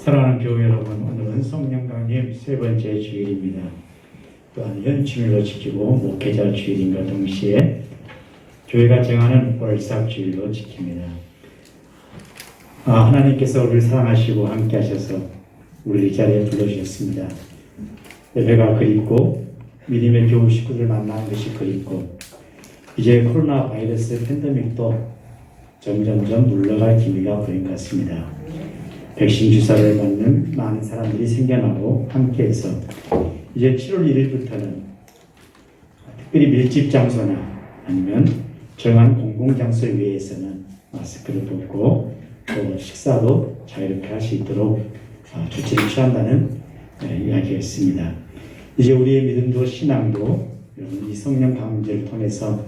사랑하는 교회 여러분, 오늘은 성령 강림 세 번째 주일입니다. 또한 연충일로 지키고 목회자 주일인과 동시에 교회가 정하는 월삭 주일로 지킵니다. 하나님께서 우리를 사랑하시고 함께 하셔서 우리를 이 자리에 불러주셨습니다. 예배가 그립고 믿음의 교우 식구들 만나는 것이 그립고 이제 코로나 바이러스 팬데믹도 점점점 물러갈 기미가 보인 것 같습니다. 백신 주사를 받는 많은 사람들이 생겨나고 함께해서 이제 7월 1일부터는 특별히 밀집 장소나 아니면 정한 공공장소 외에서는 마스크를 벗고 또 식사도 자유롭게 할 수 있도록 조치를 취한다는 이야기였습니다. 이제 우리의 믿음도 신앙도 이 성령 강림제를 통해서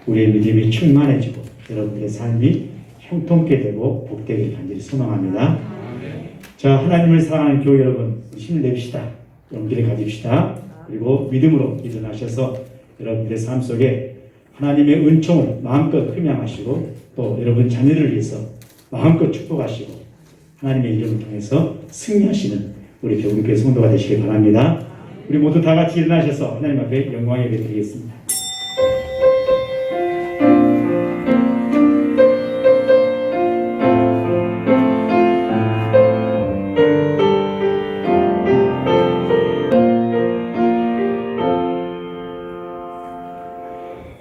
우리의 믿음이 충만해지고 여러분들의 삶이 형통케 되고 복되길 간절히 소망합니다. 자, 하나님을 사랑하는 교회 여러분, 힘을 냅시다. 용기를 가집시다. 그리고 믿음으로 일어나셔서 여러분들의 삶 속에 하나님의 은총을 마음껏 흠양하시고 또 여러분 자녀를 위해서 마음껏 축복하시고 하나님의 이름을 통해서 승리하시는 우리 교회 성도가 되시길 바랍니다. 우리 모두 다 같이 일어나셔서 하나님 앞에 영광의 예배 드리겠습니다.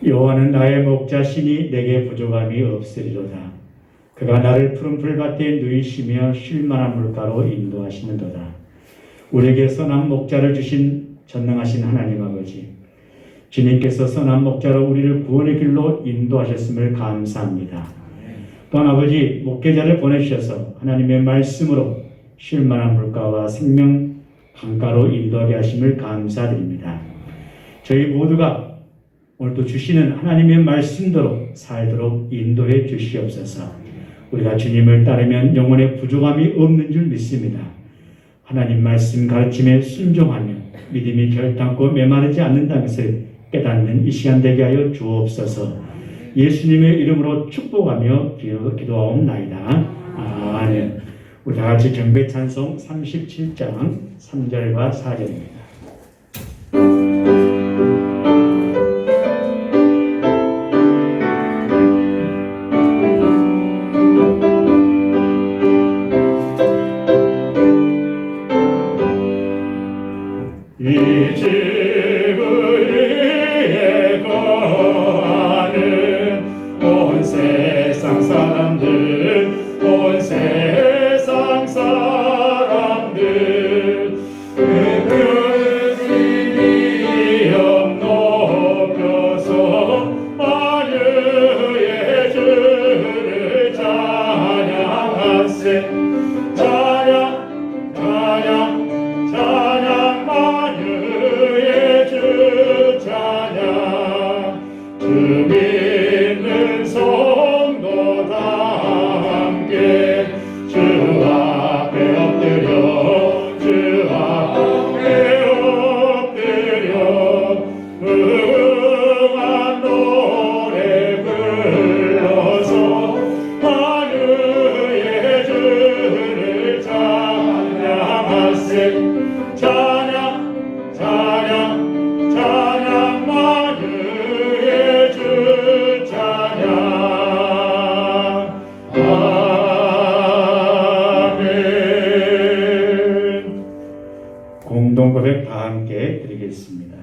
여호와는 나의 목자시니 내게 부족함이 없으리로다. 그가 나를 푸른 풀밭에 누이시며 쉴만한 물가로 인도하시는도다. 우리에게 선한 목자를 주신 전능하신 하나님 아버지, 주님께서 선한 목자로 우리를 구원의 길로 인도하셨음을 감사합니다. 또한 아버지, 목회자를 보내주셔서 하나님의 말씀으로 쉴만한 물가와 생명 강가로 인도하게 하심을 감사드립니다. 저희 모두가 오늘 또 주시는 하나님의 말씀대로 살도록 인도해 주시옵소서. 우리가 주님을 따르면 영혼의 부족함이 없는 줄 믿습니다. 하나님 말씀 가르침에 순종하며 믿음이 결단코 메마르지 않는다는 것을 깨닫는 이 시간 되게 하여 주옵소서. 예수님의 이름으로 축복하며 기도하옵나이다. 아멘. 우리 다 같이 경배 찬송 37장 3절과 4절입니다. 공동고백 다 함께 드리겠습니다.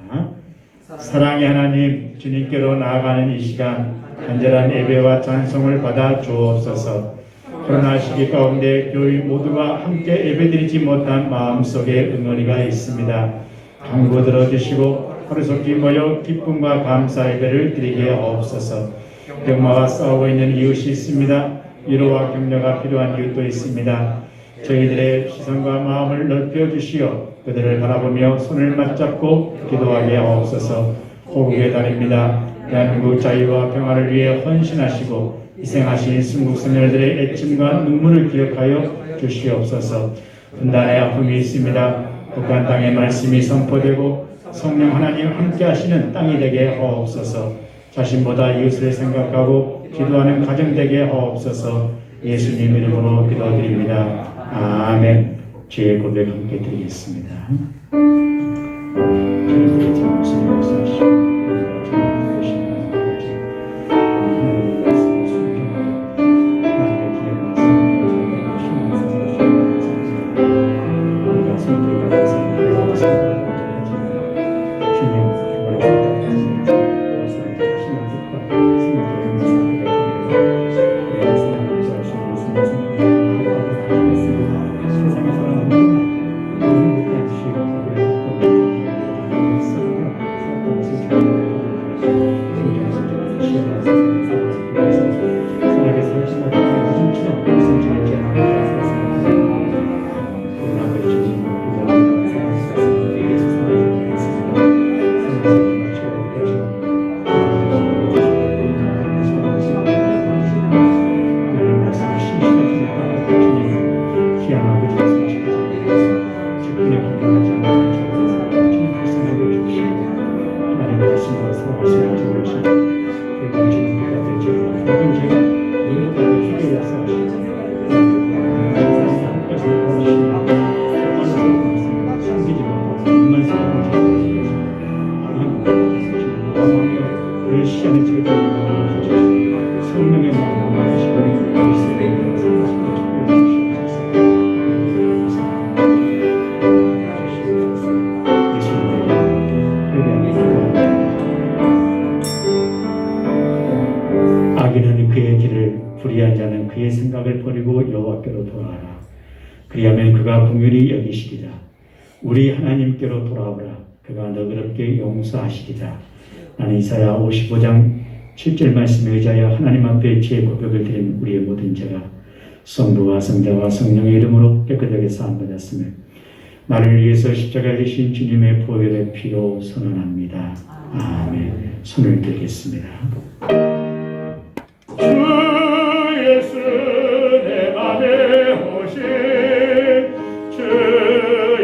사랑의 하나님, 주님께로 나아가는 이 시간 간절한 예배와 찬송을 받아 주옵소서. 코로나 시기 가운데 교회 모두가 함께 예배드리지 못한 마음속에 응어리가 있습니다. 간구 들어주시고 하루속히 모여 기쁨과 감사 예배를 드리게 하옵소서. 병마와 싸우고 있는 이웃이 있습니다. 위로와 격려가 필요한 이웃도 있습니다. 저희들의 시선과 마음을 넓혀 주시어 그들을 바라보며 손을 맞잡고 기도하게 하옵소서. 호국의 달입니다. 대한민국 자유와 평화를 위해 헌신하시고 희생하신 순국 선열들의 애침과 눈물을 기억하여 주시옵소서. 분단의 아픔이 있습니다. 북한 땅의 말씀이 선포되고 성령 하나님 함께 하시는 땅이 되게 하옵소서. 자신보다 이웃을 생각하고 기도하는 가정 되게 하옵소서. 예수님 이름으로 기도드립니다. 아멘. 주의 고백 함께 드리겠습니다. 악인은 그의 길을, 불의한 자는 그의 생각을 버리고 여호와께로 돌아가라. 그리하면 그가 긍휼히 여기시리라. 우리 하나님께로 돌아오라. 그가 너그럽게 용서하시리라. 나는 이사야 55장 7절 말씀에 의하여 하나님 앞에 주의 고백을 드린 우리의 모든 죄가 성부와 성자와 성령의 이름으로 깨끗하게 사함받았으며 나를 위해서 십자가에 지신 주님의 보혈의 피로 선언합니다. 아멘. 손을 들겠습니다. 주 예수 내 맘에 오신 주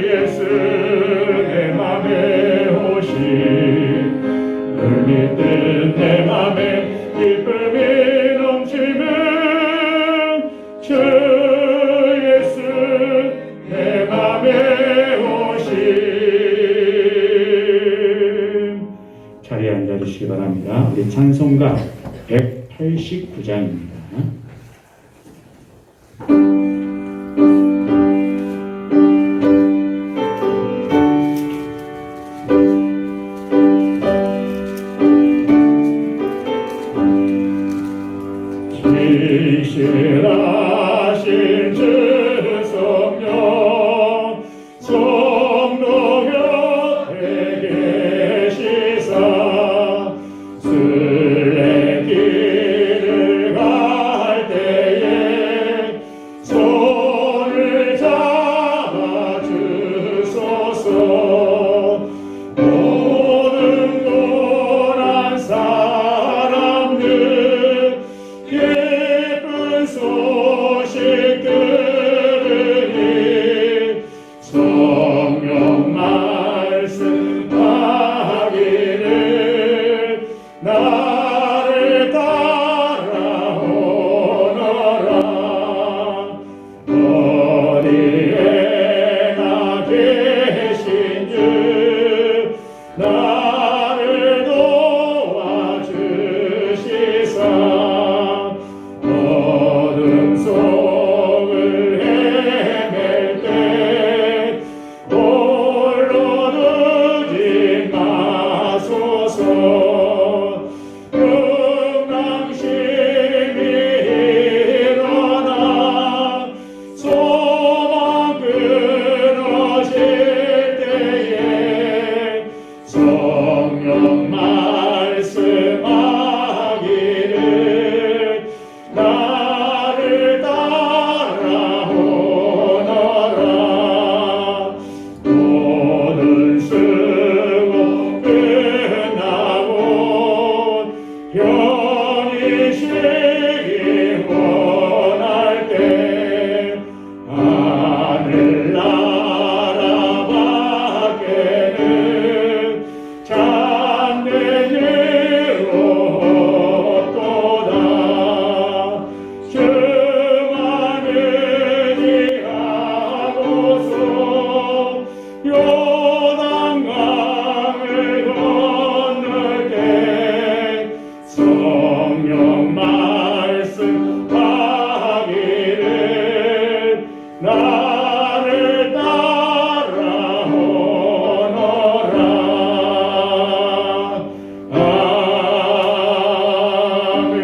예수 내 맘에 오신 늘 믿는 내 맘에 기쁨이 넘치는 주 예수 내 맘에 오신 자리에 앉아주시기 바랍니다. 우리 찬송가 189장입니다. 진실하신 주 성령 성도 곁에 계시사 술래 길을 갈 때에 손을 잡아 주소서. 모든 고난 사람들 예쁜 소식 들으니 요단강을 건널 때 성령 말씀하기를 나를 따라오너라.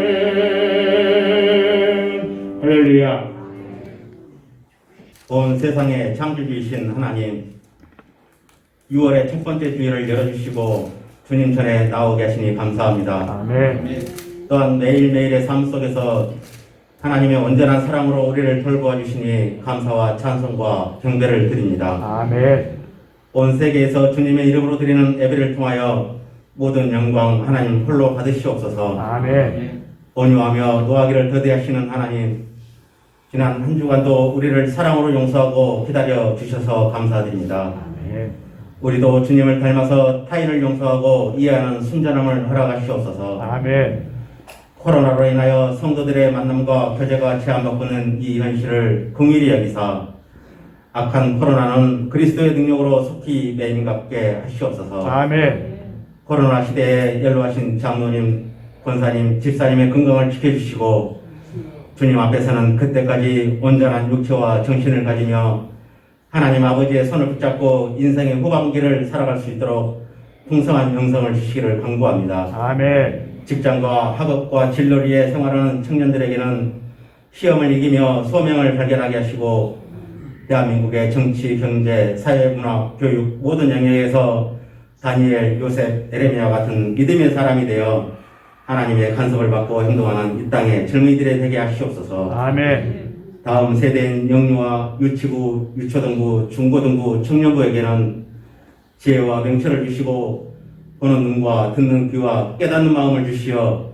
아멘. 할렐루야. 온 세상의 창조주이신 하나님, 6월의 첫 번째 주일을 열어주시고 주님 전에 나오게 하시니 감사합니다. 아멘. 또한 매일매일의 삶 속에서 하나님의 온전한 사랑으로 우리를 돌보아 주시니 감사와 찬송과 경배를 드립니다. 아멘. 온 세계에서 주님의 이름으로 드리는 예배를 통하여 모든 영광 하나님 홀로 받으시옵소서. 아멘. 온유하며 노하기를 더디하시는 하나님, 지난 한 주간도 우리를 사랑으로 용서하고 기다려 주셔서 감사드립니다. 아멘. 우리도 주님을 닮아서 타인을 용서하고 이해하는 순전함을 허락하시옵소서. 아멘. 코로나로 인하여 성도들의 만남과 교제가 제한받고 있는 이 현실을 긍휼히 여기사 악한 코로나는 그리스도의 능력으로 속히 매인갑게 하시옵소서. 아멘. 코로나 시대에 연로하신 장로님, 권사님, 집사님의 건강을 지켜주시고 주님 앞에서는 그때까지 온전한 육체와 정신을 가지며 하나님 아버지의 손을 붙잡고 인생의 후반기를 살아갈 수 있도록 풍성한 영성을 주시기를 간구합니다. 아멘. 직장과 학업과 진로리에 생활하는 청년들에게는 시험을 이기며 소명을 발견하게 하시고 대한민국의 정치, 경제, 사회, 문화, 교육 모든 영역에서 다니엘, 요셉, 에레미야 같은 믿음의 사람이 되어 하나님의 간섭을 받고 행동하는 이 땅의 젊은이들이 되게 하시옵소서. 아멘. 다음 세대인 영유아, 유치부, 유초등부, 중고등부, 청년부에게는 지혜와 명철을 주시고 보는 눈과 듣는 귀와 깨닫는 마음을 주시어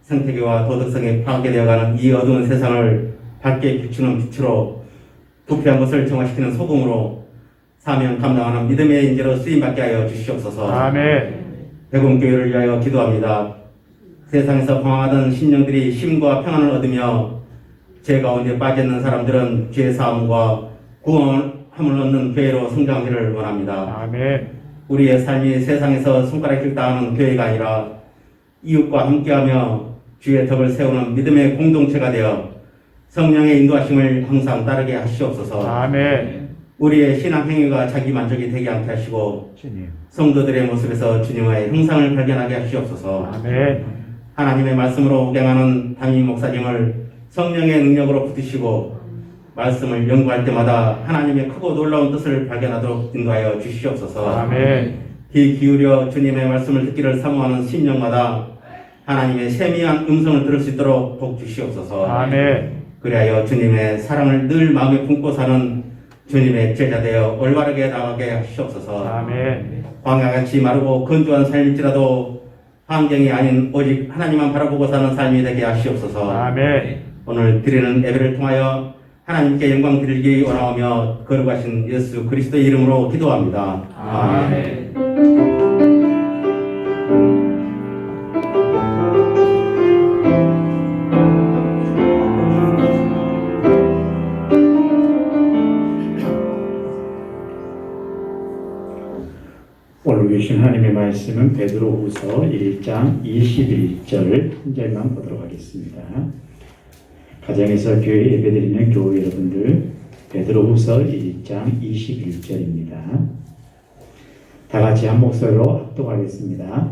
생태계와 도덕성이 파괴되어가는 이 어두운 세상을 밝게 비추는 빛으로 부패한 것을 정화시키는 소금으로 사명 감당하는 믿음의 인재로 쓰임받게 하여 주시옵소서. 아멘. 대공교회를 위하여 기도합니다. 세상에서 방황하던 심령들이 쉼과 평안을 얻으며 죄 가운데 빠져있는 사람들은 죄 사함과 구원함을 얻는 교회로 성장하기를 원합니다. 아멘. 우리의 삶이 세상에서 손가락질 당하는 교회가 아니라 이웃과 함께하며 주의 덕을 세우는 믿음의 공동체가 되어 성령의 인도하심을 항상 따르게 하시옵소서. 아멘. 우리의 신앙 행위가 자기 만족이 되지 않게 하시고 주님. 성도들의 모습에서 주님의 형상을 발견하게 하시옵소서. 아멘. 하나님의 말씀으로 우경하는 담임 목사님을 성령의 능력으로 붙드시고 말씀을 연구할 때마다 하나님의 크고 놀라운 뜻을 발견하도록 인도하여 주시옵소서. 아멘. 귀 기울여 주님의 말씀을 듣기를 사모하는 심령마다 하나님의 세미한 음성을 들을 수 있도록 복 주시옵소서. 아멘. 그리하여 주님의 사랑을 늘 마음에 품고 사는 주님의 제자 되어 올바르게 나가게 하시옵소서. 아멘. 광야같이 마르고 건조한 삶일지라도 환경이 아닌 오직 하나님만 바라보고 사는 삶이 되게 하시옵소서. 아멘. 오늘 드리는 예배를 통하여 하나님께 영광 드리기 원하오며 거룩하신 예수 그리스도의 이름으로 기도합니다. 아멘. 오늘 주신 하나님의 말씀은 베드로후서 1장 21절 한 절만 보도록 하겠습니다. 가정에서 교회 예배드리는 교회 여러분들, 베드로후서 1장 21절입니다. 다 같이 한 목소리로 합독하겠습니다.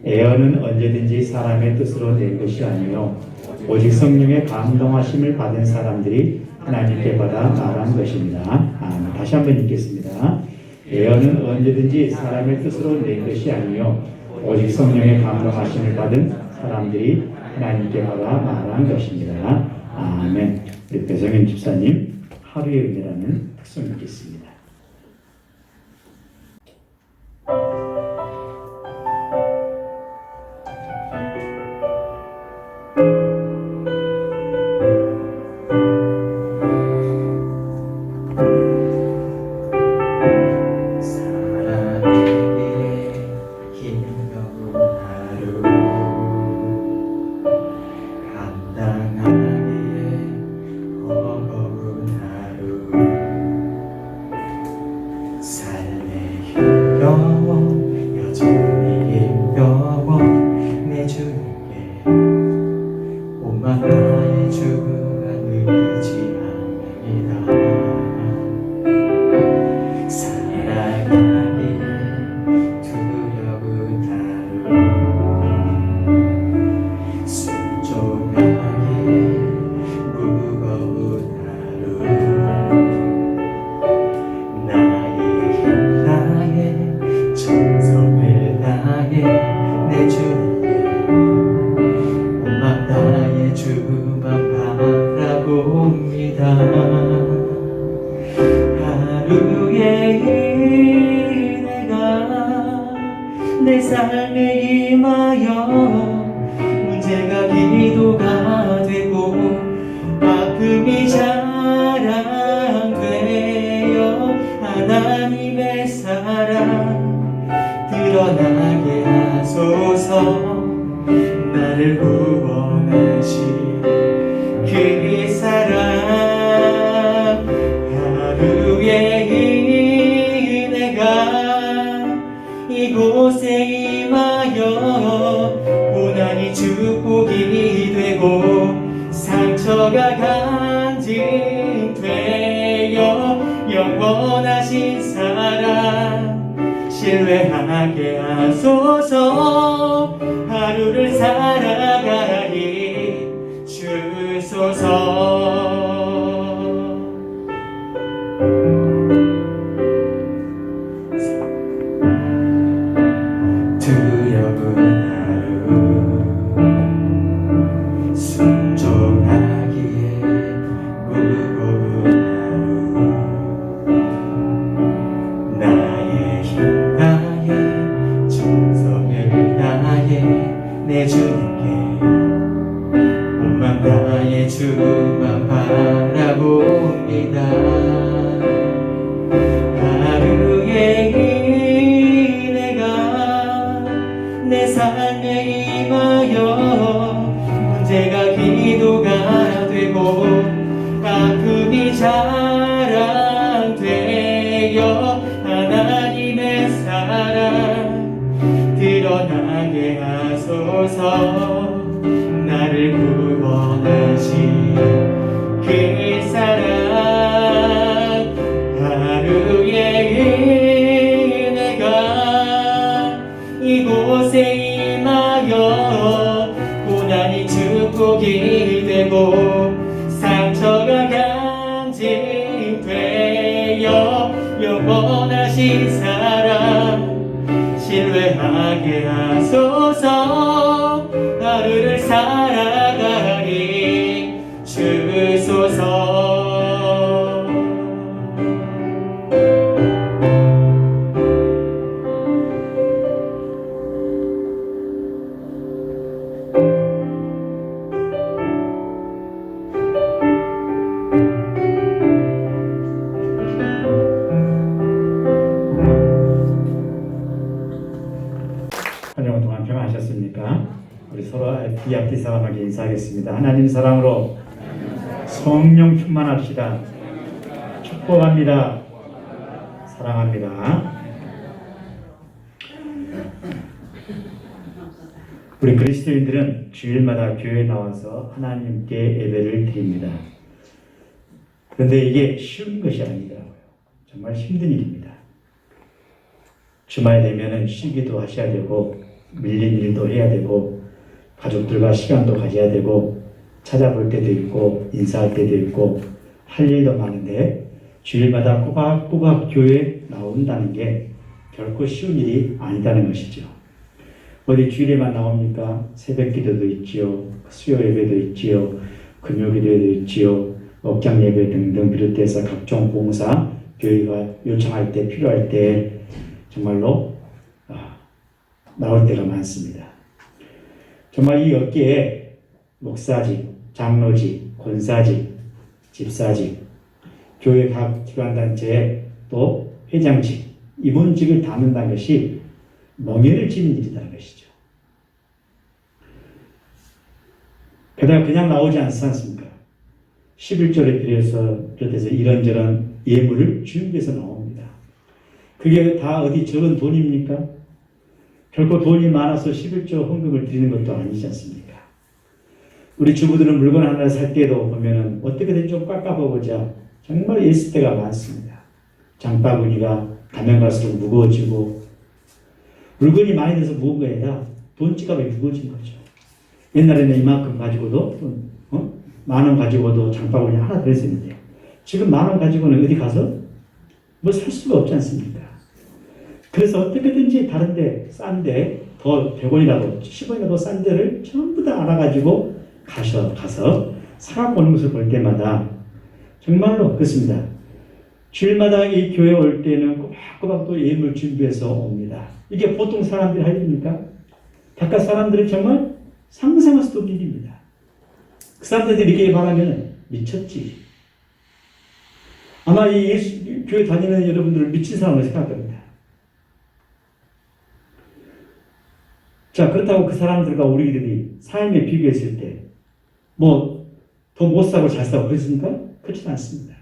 애언은 언제든지 사람의 뜻으로 낸 것이 아니요 오직 성령의 감동하심을 받은 사람들이 하나님께 받아 말한 것입니다. 다시 한번 읽겠습니다. 애언은 언제든지 사람의 뜻으로 낸 것이 아니요 오직 성령의 감동하심을 받은 사람들이 하나님께 받아 말한 것입니다. 아멘. 우리 배성현 집사님 하루의 은혜라는 특송 읽겠습니다. 힘겨워 여전히 힘겨워 내 주님께 온맘 다해 주만 의지합니다. 살아가기에 두려운 하루 순종하기에 무거운 하루 나의 힘 다해 정성을 다해 내 주님께 온맘 다해 주만 바라봅니다. 하루의 은혜가 내 삶에 임하여 문제가 기도가 되고 아픔이 자랑되어 하나님의 사랑 드러나게 하소서. 나를 구원하신 그 사랑 하루의 은혜가 이곳에 임하여 고난이 축복이 되고 상처가 간직되어 영원하신 사랑 신뢰하게 하소서. 하루를 살아가니 주소서. 두려운 하루 순종하기에 무거운 하루 나의 힘 다해 정성을 다해 내 주님께 온맘 다해 주만 바라봅니다. 하루의 은혜가 내 삶에 임하여 문제가 기도가 되고 아픔이 자랑되어 하나님의 사랑 드러나게 하소서. 나를 구원하신 그 사랑 하루의 은혜가 이곳에 임하여 고난이 축복이 되고 상처가 간직되어 영원하신 사랑 신뢰하게 하소서. 하루를 살아가니 주소서. 한 주간 동안 평안하셨습니까? 우리 서로 앞뒤 사람에게 인사하겠습니다. 하나님 사랑으로 성령 충만합시다. 축복합니다. 사랑합니다. 우리 그리스도인들은 주일마다 교회에 나와서 하나님께 예배를 드립니다. 그런데 이게 쉬운 것이 아니더라고요. 정말 힘든 일입니다. 주말 되면은 쉬기도 하셔야 되고 밀린 일도 해야 되고 가족들과 시간도 가져야 되고 찾아볼 때도 있고 인사할 때도 있고 할 일도 많은데 주일마다 꼬박꼬박 교회에 나온다는 게 결코 쉬운 일이 아니다는 것이죠. 어디 주일에만 나옵니까? 새벽 기도도 있지요. 수요 예배도 있지요. 금요 기도도 있지요. 억장 예배 등등 비롯해서 각종 봉사 교회가 요청할 때 필요할 때 정말로 나올 때가 많습니다. 정말 이 업계에 목사직, 장로직, 권사직, 집사직, 교회 각 기관단체 또 회장직, 임원직을 담는다는 것이 멍에를 찌는 일이라는 것이죠. 게다가 그냥 나오지 않습니까? 11조를 비롯해서 이런저런 예물을 준비해서 나옵니다. 그게 다 어디 적은 돈입니까? 결코 돈이 많아서 11조 헌금을 드리는 것도 아니지 않습니까? 우리 주부들은 물건 하나 살 때도 보면은 어떻게든 좀 깎아보고자 정말 애쓸 때가 많습니다. 장바구니가 가면 갈수록 무거워지고 물건이 많이 돼서 무거운 게 아니라 돈 지갑이 무거워진 거죠. 옛날에는 이만큼 가지고도 10,000원 가지고도 장바구니 하나 들었었는데 지금 10,000원 가지고는 어디 가서 뭐 살 수가 없지 않습니까? 그래서 어떻게든지 다른데 싼데 더 100원이라도 10원이라도 싼 데를 전부 다 알아가지고 가서 사갖고 오는 것을 볼 때마다 정말로 그렇습니다. 주일마다 이 교회 올 때는 꼬박꼬박 또 예물 준비해서 옵니다. 이게 보통 사람들이 할 일입니까? 바깥 사람들은 정말 상상할 수도 없는 일입니다. 그 사람들이 이렇게 말하면 미쳤지. 아마 이 교회 다니는 여러분들을 미친 사람으로 생각합니다. 자, 그렇다고 그 사람들과 우리들이 삶에 비교했을 때 뭐 더 못 사고 잘 사고 그랬습니까? 그렇지 않습니다.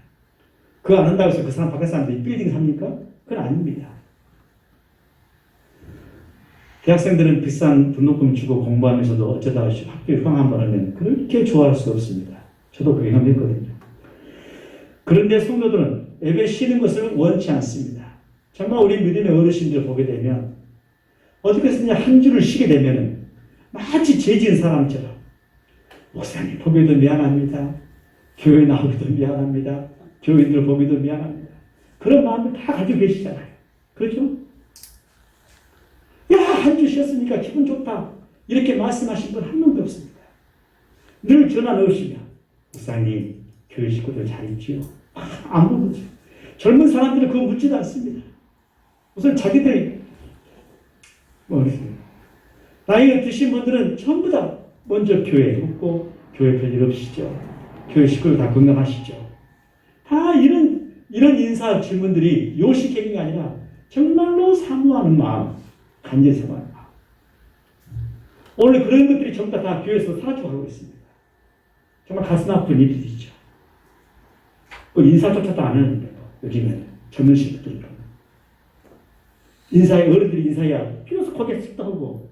그거 안 한다고 해서 그 사람 바깥 사람들이 빌딩 삽니까? 그건 아닙니다. 대학생들은 비싼 등록금 주고 공부하면서도 어쩌다 학교 휴학 한번 하면 그렇게 좋아할 수 없습니다. 저도 그 경험했거든요. 그런데 성도들은 예배 쉬는 것을 원치 않습니다. 정말 우리 믿음의 어르신들 보게 되면 어떻게 했느냐 한 주를 쉬게 되면 마치 죄 지은 사람처럼 목사님 보기도 미안합니다. 교회 나오기도 미안합니다. 교인들 보기도 미안합니다. 그런 마음을 다 가지고 계시잖아요. 그렇죠? 야, 한 주 쉬었으니까 기분 좋다. 이렇게 말씀하신 분 한 명도 없습니다. 늘 전화 넣으시면 목사님 교회 식구들 잘 있지요? 안 묻죠. 젊은 사람들은 그거 묻지도 않습니다. 우선 자기들이 나이가 드신 분들은 전부 다 먼저 교회 묻고 교회 별일 없으시죠? 교회 식구들 다 건강하시죠? 다 이런 인사 질문들이 요식행위가 아니라 정말로 사모하는 마음, 간절히 사모하는 마음. 오늘 그런 것들이 전부 다 교회에서 사라져가고 있습니다. 정말 가슴 아픈 일들이죠. 인사조차도 안 하는데 요즘에는 젊은 친구들이 인사에 어른들이 인사해야 비로소 거기에 쓱 하고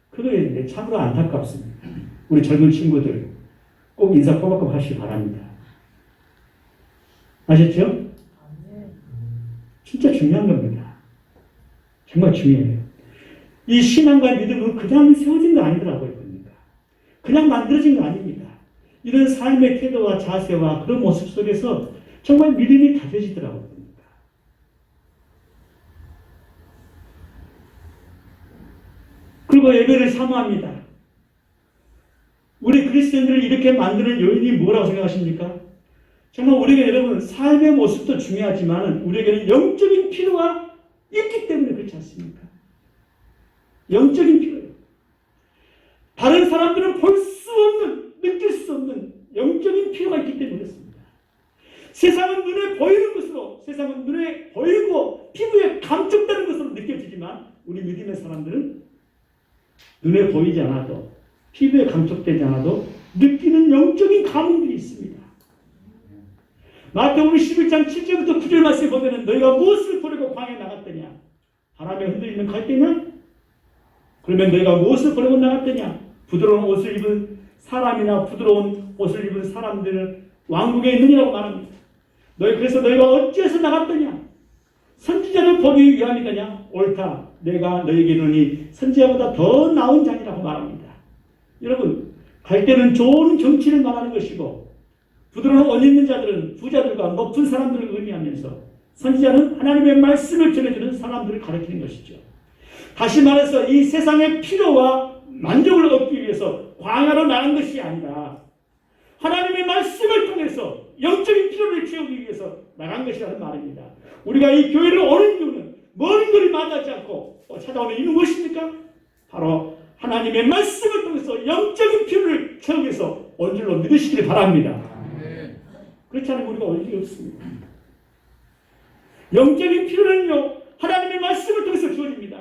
그거에 참으로 안타깝습니다. 우리 젊은 친구들 꼭 인사 꼬박꼬박 하시기 바랍니다. 아셨죠? 진짜 중요한 겁니다. 정말 중요해요. 이 신앙과 믿음은 그냥 세워진 거 아니더라고요. 그러니까. 그냥 만들어진 거 아닙니다. 이런 삶의 태도와 자세와 그런 모습 속에서 정말 믿음이 다져지더라고요. 그러니까. 그리고 예배를 사모합니다. 우리 그리스도인들을 이렇게 만드는 요인이 뭐라고 생각하십니까? 정말 우리가 여러분 삶의 모습도 중요하지만 우리에게는 영적인 필요가 있기 때문에 그렇지 않습니까? 영적인 필요예요. 다른 사람들은 볼 수 없는, 느낄 수 없는 영적인 필요가 있기 때문에 그렇습니다. 세상은 눈에 보이는 것으로, 세상은 눈에 보이고 피부에 감촉되는 것으로 느껴지지만 우리 믿음의 사람들은 눈에 보이지 않아도 피부에 감촉되지 않아도 느끼는 영적인 감흥들이 있습니다. 마태복음 11장 7절부터 9절 말씀에 보면 너희가 무엇을 보려고 광야에 나갔더냐? 바람에 흔들리는 갈대냐? 그러면 너희가 무엇을 보려고 나갔더냐? 부드러운 옷을 입은 사람이나 부드러운 옷을 입은 사람들은 왕국에 있느냐고 말합니다. 그래서 너희가 어찌해서 나갔더냐? 선지자를 보기 위함이더냐? 옳다. 내가 너희에게 이르노니 선지자보다 더 나은 자니라고 말합니다. 여러분, 갈대는 좋은 정치를 말하는 것이고 부드러운 옷 입는 자들은 부자들과 높은 사람들을 의미하면서 선지자는 하나님의 말씀을 전해주는 사람들을 가리키는 것이죠. 다시 말해서 이 세상의 필요와 만족을 얻기 위해서 광야로 나간 것이 아니라 하나님의 말씀을 통해서 영적인 필요를 채우기 위해서 나간 것이라는 말입니다. 우리가 이 교회를 오는 이유는 먼 거리 만나지 않고 찾아오는 이유는 무엇입니까? 바로 하나님의 말씀을 통해서 영적인 필요를 채우기 위해서 온 줄로 믿으시길 바랍니다. 그렇지 않으면 우리가 올 일이 없습니다. 영적인 필요는요, 하나님의 말씀을 통해서 주어집니다.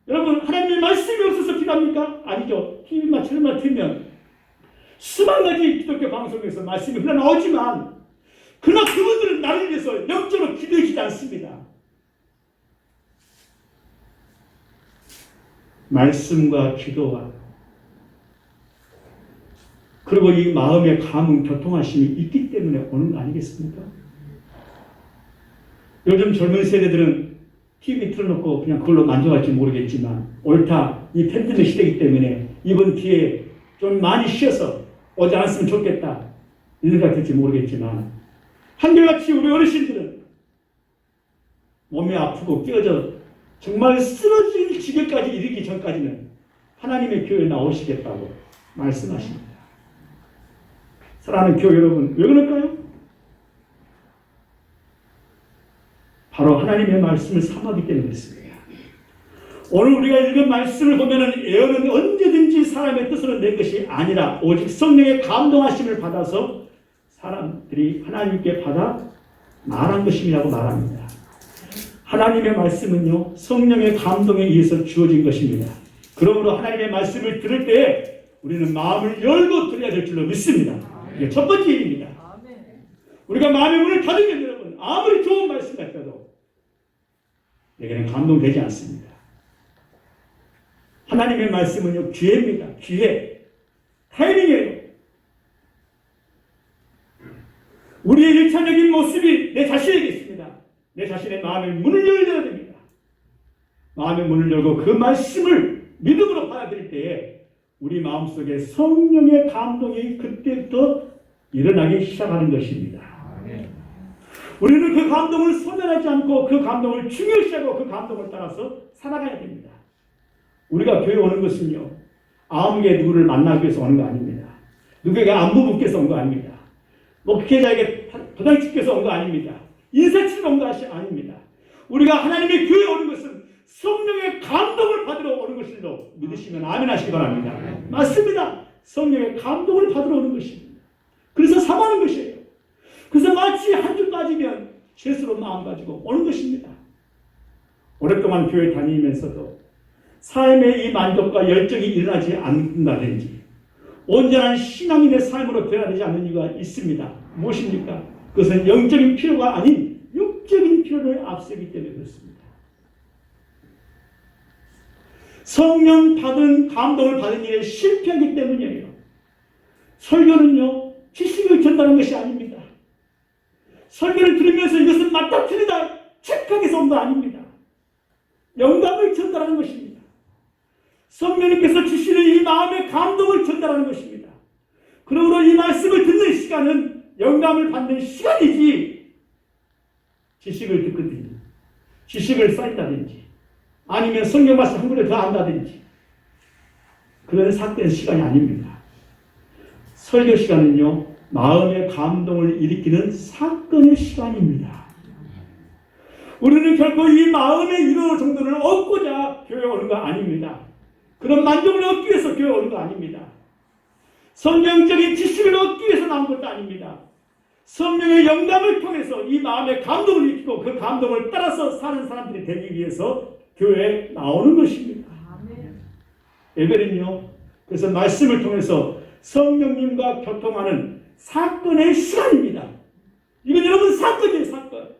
여러분, 하나님의 말씀이 없어서 기도합니까? 아니죠. TV만 채널만 틀면 수만 가지 기독교 방송에서 말씀이 흘러나오지만 그러나 그분들은 나를 위해서 영적으로 기도해주지 않습니다. 말씀과 기도와 그리고 이 마음의 감흥, 교통하심이 있기 때문에 오는 거 아니겠습니까? 요즘 젊은 세대들은 TV 틀어놓고 그냥 그걸로 만족할지 모르겠지만 옳다, 이 팬데믹 시대이기 때문에 이번 기회에 좀 많이 쉬어서 오지 않았으면 좋겠다 이런 생각 들지 모르겠지만 한결같이 우리 어르신들은 몸이 아프고 깨어져 정말 쓰러질 지경까지 이르기 전까지는 하나님의 교회에 나오시겠다고 말씀하십니다. 사랑하는 교회 여러분, 왜 그럴까요? 바로 하나님의 말씀을 삼하기 때문에 그렇습니다. 오늘 우리가 읽은 말씀을 보면은 예언은 언제든지 사람의 뜻으로 낸 것이 아니라 오직 성령의 감동하심을 받아서 사람들이 하나님께 받아 말한 것이라고 말합니다. 하나님의 말씀은요, 성령의 감동에 의해서 주어진 것입니다. 그러므로 하나님의 말씀을 들을 때 우리는 마음을 열고 들어야 될 줄로 믿습니다. 이게 첫 번째 일입니다. 우리가 마음의 문을 닫으면 여러분, 아무리 좋은 말씀 같아도 내게는 감동되지 않습니다. 하나님의 말씀은요, 기회입니다. 기회. 타이밍이에요. 우리의 일차적인 모습이 내 자신에게 있습니다. 내 자신의 마음의 문을 열어야 됩니다. 마음의 문을 열고 그 말씀을 믿음으로 받아들일 때에 우리 마음속에 성령의 감동이 그때부터 일어나기 시작하는 것입니다. 우리는 그 감동을 소멸하지 않고 그 감동을 중요시하고 그 감동을 따라서 살아가야 됩니다. 우리가 교회 오는 것은요, 아무개 누구를 만나기 위해서 오는 거 아닙니다. 누구에게 안부 묻기위해서 온 거 아닙니다. 목회자에게 도장 찍기위해서 온 거 아닙니다. 인사치러 온 것이 아닙니다. 우리가 하나님의 교회에 오는 것은 성령의 감동을 받으러 오는 것이라고 믿으시면 아멘 하시기 바랍니다. 맞습니다. 성령의 감동을 받으러 오는 것입니다. 그래서 삼하는 것이에요. 그래서 마치 한 주 빠지면 죄스러운 마음 가지고 오는 것입니다. 오랫동안 교회 다니면서도 삶의 이 만족과 열정이 일어나지 않는다든지 온전한 신앙인의 삶으로 되어야 되지 않는 이유가 있습니다. 무엇입니까? 그것은 영적인 필요가 아닌 육적인 필요를 앞세기 때문에 그렇습니다. 성령 받은 감동을 받은 일에 실패하기 때문이에요. 설교는요, 지식을 전달하는 것이 아닙니다. 설교를 들으면서 이것은 맞다 틀리다 체크하기 위해서 온 거 아닙니다. 영감을 전달하는 것입니다. 성령님께서 주시는 이 마음의 감동을 전달하는 것입니다. 그러므로 이 말씀을 듣는 시간은 영감을 받는 시간이지 지식을 듣거든요. 지식을 쌓인다든지 아니면 성경 말씀 한 군데 더 안다든지 그런 삭된 시간이 아닙니다. 설교 시간은요, 마음의 감동을 일으키는 사건의 시간입니다. 우리는 결코 이 마음의 위로 정도를 얻고자 교회에 오는 거 아닙니다. 그런 만족을 얻기 위해서 교회에 오는 거 아닙니다. 성경적인 지식을 얻기 위해서 나온 것도 아닙니다. 성령의 영감을 통해서 이 마음의 감동을 일으키고 그 감동을 따라서 사는 사람들이 되기 위해서 교회에 나오는 것입니다. 예배는요, 그래서 말씀을 통해서 성령님과 교통하는 사건의 시간입니다. 이건 여러분 사건이에요, 사건.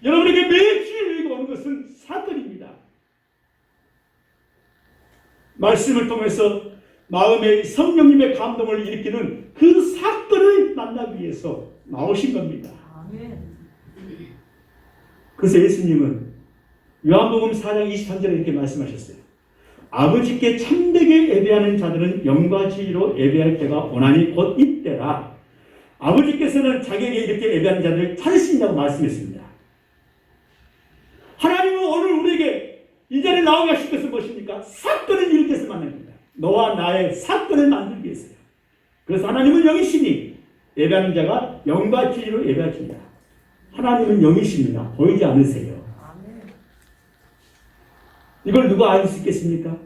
여러분에게 매주일 여기 오는 것은 사건입니다. 말씀을 통해서 마음의 성령님의 감동을 일으키는 그 사건을 만나기 위해서 나오신 겁니다. 그래서 예수님은 요한복음 4장 23절에 이렇게 말씀하셨어요. 아버지께 참되게 예배하는 자들은 영과 지혜로 예배할 때가 오나니 곧 이때라. 아버지께서는 자기에게 이렇게 예배하는 자들을 찾으신다고 말씀했습니다. 하나님은 오늘 우리에게 이 자리에 나오게 하신 것은 무엇입니까? 사건을 일으키기 위해서 만납니다. 너와 나의 사건을 만들기 위해서요. 그래서 하나님은 영이시니 예배하는 자가 영과 지혜로 예배하십니다. 하나님은 영이십니다. 보이지 않으세요. 이걸 누가 알 수 있겠습니까?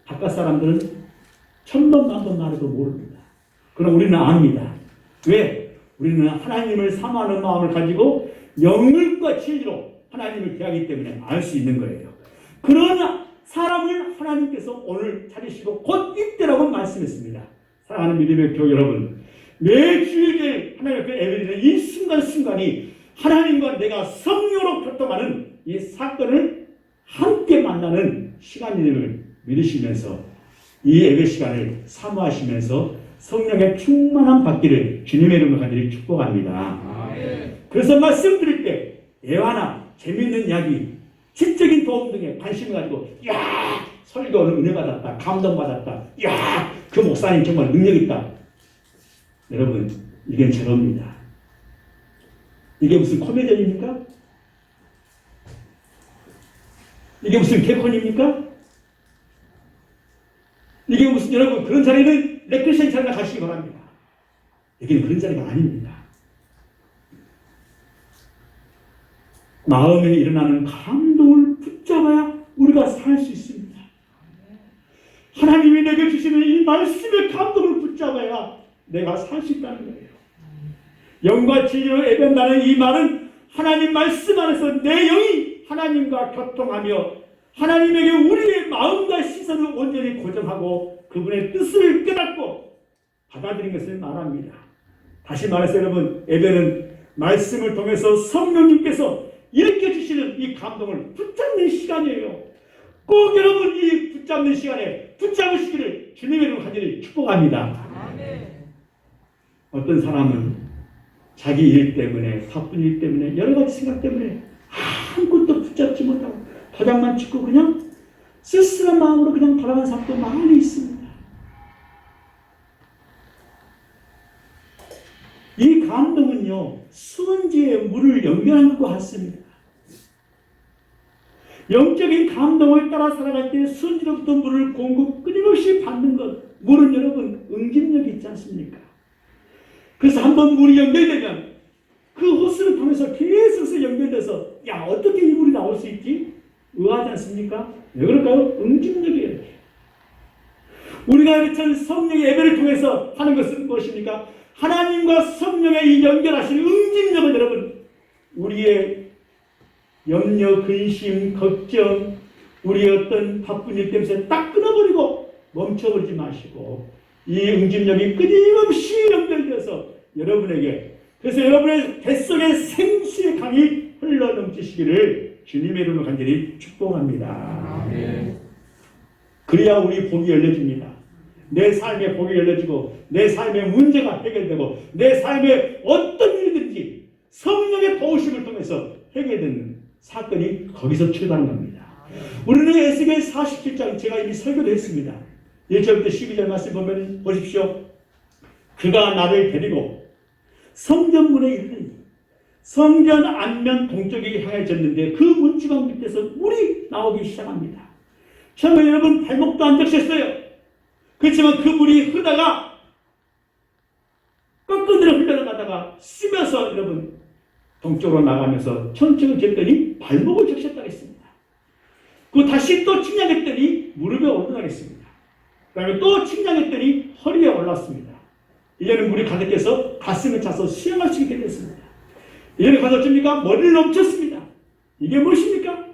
바깥 사람들은 천번 만번 말해도 모릅니다. 그럼 우리는 압니다. 왜? 우리는 하나님을 사모하는 마음을 가지고 영과 진리로 하나님을 대하기 때문에 알 수 있는 거예요. 그러나 사람을 하나님께서 오늘 찾으시고 곧 이때라고 말씀했습니다. 사랑하는 믿음의 교회 여러분, 매 주일에 하나님 앞에 예배드리는 이 순간순간이 하나님과 내가 성령으로 교통하는 이 사건을 함께 만나는 시간임을 믿으시면서 이 예배 시간을 사모하시면서 성령의 충만함 받기를 주님의 이름으로 간절히 축복합니다. 그래서 말씀드릴 때 예화나 재미있는 이야기, 지적인 도움 등에 관심을 가지고 야 설교는 은혜 받았다, 감동 받았다, 야 그 목사님 정말 능력 있다. 여러분 이게 제로입니다. 이게 무슨 코미디언입니까? 이게 무슨 개콘입니까? 이게 무슨 여러분 그런 자리는 레크레이션 자리나 가시기 바랍니다. 여기는 그런 자리가 아닙니다. 마음에 일어나는 감동을 붙잡아야 우리가 살 수 있습니다. 하나님이 내게 주시는 이 말씀의 감동을 붙잡아야 내가 살 수 있다는 거예요. 영과 진리로 예배한다는 이 말은 하나님 말씀 안에서 내 영이 하나님과 교통하며 하나님에게 우리의 마음과 시선을 온전히 고정하고 그분의 뜻을 깨닫고 받아들인 것을 말합니다. 다시 말해서 여러분 예배는 말씀을 통해서 성령님께서 일으켜 주시는 이 감동을 붙잡는 시간이에요. 꼭 여러분 이 붙잡는 시간에 붙잡으시기를 주님의 이름으로 간절히 축복합니다. 어떤 사람은 자기 일 때문에 바쁜 일 때문에 여러 가지 생각 때문에 아무것도 붙잡지 못하고 도장만 찍고 그냥 쓸쓸한 마음으로 그냥 돌아간 사람도 많이 있습니다. 이 감동은요 수은지에 물을 연결한 것과 같습니다. 영적인 감동을 따라 살아갈 때 수은지로부터 물을 공급 끊임없이 받는 것, 물은 여러분 응집력이 있지 않습니까? 그래서 한번 물이 연결되면 그 호스를 통해서 계속 연결돼서 야 어떻게 이 물이 나올 수 있지? 의아하지 않습니까? 왜 그럴까요? 응집력이에요. 우리가 이렇게 성령의 예배를 통해서 하는 것은 무엇입니까? 하나님과 성령의 이 연결하시는 응집력을 여러분 우리의 염려, 근심, 걱정, 우리의 어떤 바쁜 일 때문에 딱 끊어버리고 멈춰버리지 마시고 이 응집력이 끊임없이 연결되어서 여러분에게 그래서 여러분의 뱃속에 생수의 강이 흘러넘치시기를 주님의 이름으로 간절히 축복합니다. 그래야 우리 복이 열려집니다. 내 삶의 복이 열려지고 내 삶의 문제가 해결되고 내 삶의 어떤 일이든지 성령의 도우심을 통해서 해결되는 사건이 거기서 출발한 겁니다. 우리는 에스겔 47장 제가 이미 설교도 했습니다. 1절부터 12절 말씀 보면 보십시오. 그가 나를 데리고 성전문에 이르니 성전 안면 동쪽에 향해졌는데 그 문지방 밑에서 물이 나오기 시작합니다. 처음에 여러분 발목도 안 적셨어요. 그렇지만 그 물이 흐르다가 꺾어내려 흘러나가다가 쓰면서 여러분 동쪽으로 나가면서 천천히 쟀더니 발목을 적셨다고 했습니다. 그 다시 또 측량했더니 무릎에 올라가겠습니다. 그 다음에 또 측량했더니 허리에 올랐습니다. 이제는 물이 가득해서 가슴을 차서 수영할 수 있게 됐습니다. 이제는 가서 어쩝니까? 머리를 넘쳤습니다. 이게 무엇입니까?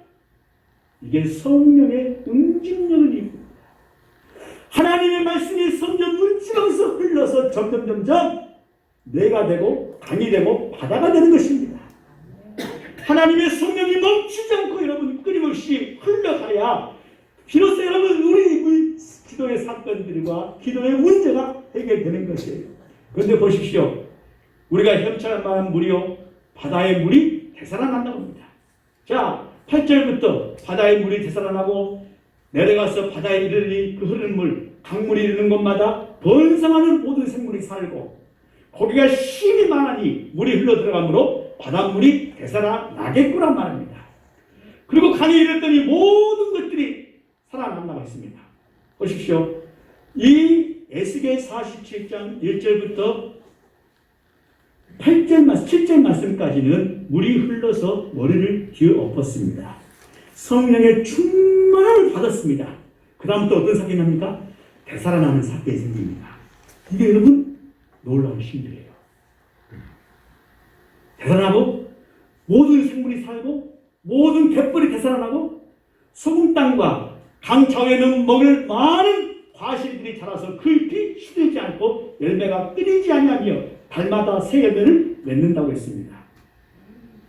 이게 성령의 응집력을 이룹니다. 하나님의 말씀이 성전 물지방에서 흘러서 점점 내가 되고 강이 되고 바다가 되는 것입니다. 하나님의 성령이 멈추지 않고 여러분 끊임없이 흘러가야 비로소 여러분 우리 기도의 사건들과 기도의 문제가 해결되는 것이에요. 그런데 보십시오. 우리가 협찬할 만한 물이요 바다의 물이 되살아난다고 합니다. 자 8절부터 바다의 물이 되살아나고 내려가서 바다에 이르니 그 흐르는 물 강물이 이르는 곳마다 번성하는 모든 생물이 살고 고기가 힘이 많으니 물이 흘러 들어가므로 바닷물이 되살아나겠구나 말합니다. 그리고 강에 이르렀더니 모든 것들이 살아난다고 했습니다. 보십시오. 이 에스겔 47장 1절부터 7절 말씀까지는 물이 흘러서 머리를 뒤엎었습니다. 성령의 충만함을 받았습니다. 그 다음부터 어떤 사건이 납니까? 되살아나는 사건이 생깁니다. 이게 여러분 놀라운 신비예요. 되살아나고 모든 생물이 살고 모든 갯벌이 되살아나고 소금 땅과 강 좌우에는 먹을 많은 과실들이 자라서 그 잎이 시들지 않고 열매가 끊이지 아니하며 달마다 새 열매를 맺는다고 했습니다.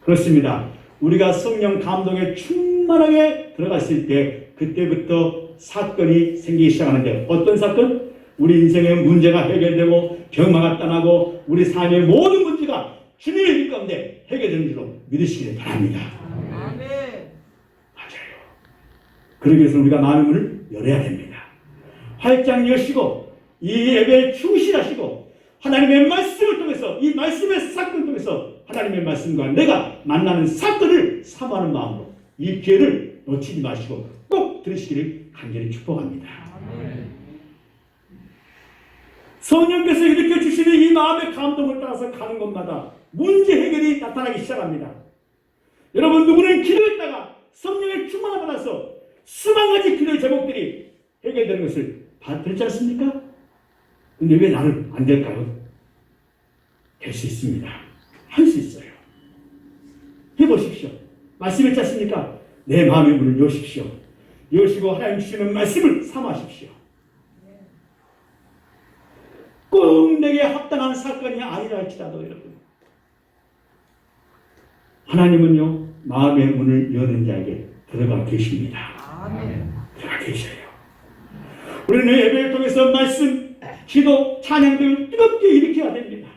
그렇습니다. 우리가 성령 감동에 충만하게 들어갔을 때 그때부터 사건이 생기기 시작하는데 어떤 사건? 우리 인생의 문제가 해결되고 병마가 떠나고 우리 삶의 모든 문제가 주님의 일 가운데 해결되는 줄로 믿으시길 바랍니다. 아멘. 맞아요. 그러기 위해서 우리가 마음의 문을 열어야 됩니다. 활짝 여시고 이 예배에 충실하시고 하나님의 말씀을 통해서 이 말씀의 사건을 통해서 하나님의 말씀과 내가 만나는 사건을 사모하는 마음으로 이 기회를 놓치지 마시고 꼭 들으시기를 간절히 축복합니다. 아멘. 성령께서 일으켜 주시는 이 마음의 감동을 따라서 가는 곳마다 문제 해결이 나타나기 시작합니다. 여러분, 누구는 기도했다가 성령의 충만을 받아서 수만 가지 기도의 제목들이 해결되는 것을 들지 않습니까? 근데 왜 나는 안 될까요? 될 수 있습니다. 할 수 있어요. 해보십시오. 말씀 있지 않습니까? 내 마음의 문을 여십시오. 여시고 하나님 주시는 말씀을 사모하십시오. 꼭 내게 합당한 사건이 아니라 할지라도 여러분, 하나님은요 마음의 문을 여는 자에게 들어가 계십니다. 아멘. 들어가 계셔요. 우리는 예배를 통해서 말씀, 기도, 찬양 등을 뜨겁게 일으켜야 됩니다.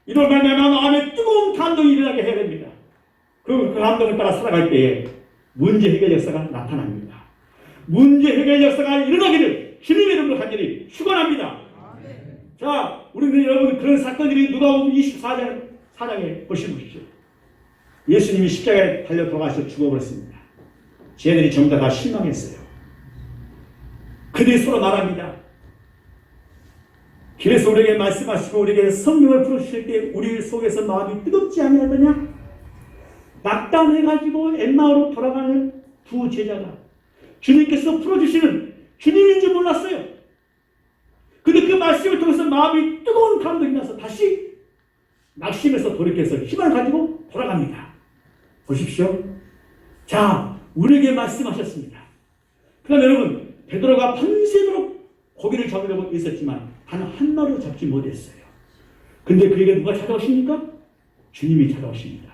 이로 말미암아 마음에 뜨거운 감동이 일어나게 해야 됩니다. 그 감동을 따라 살아갈 때에 문제 해결 역사가 나타납니다. 문제 해결 역사가 일어나기를 주님의 이름으로 간절히 축원합니다. 자, 우리는 여러분 그런 사건들이 누가복음 24장에 보십시오. 예수님이 십자가에 달려 돌아가셔서 죽어버렸습니다. 쟤들이 전부 다 실망했어요. 그들이 서로 말합니다. 길에서 우리에게 말씀하시고 우리에게 성령을 부르실 때 우리 속에서 마음이 뜨겁지 아니하더냐? 낙담해가지고 엠마오로 돌아가는 두 제자가 주님께서 풀어주시는 주님인 줄 몰랐어요. 근데 그 말씀을 통해서 마음이 뜨거운 감동이 나서 다시 낙심해서 돌이켜서 희망을 가지고 돌아갑니다. 보십시오. 자, 우리에게 말씀하셨습니다. 그럼 여러분, 베드로가 밤새도록 고기를 잡으려고 있었지만 단 한 마리도 잡지 못했어요. 근데 그에게 누가 찾아오십니까? 주님이 찾아오십니다.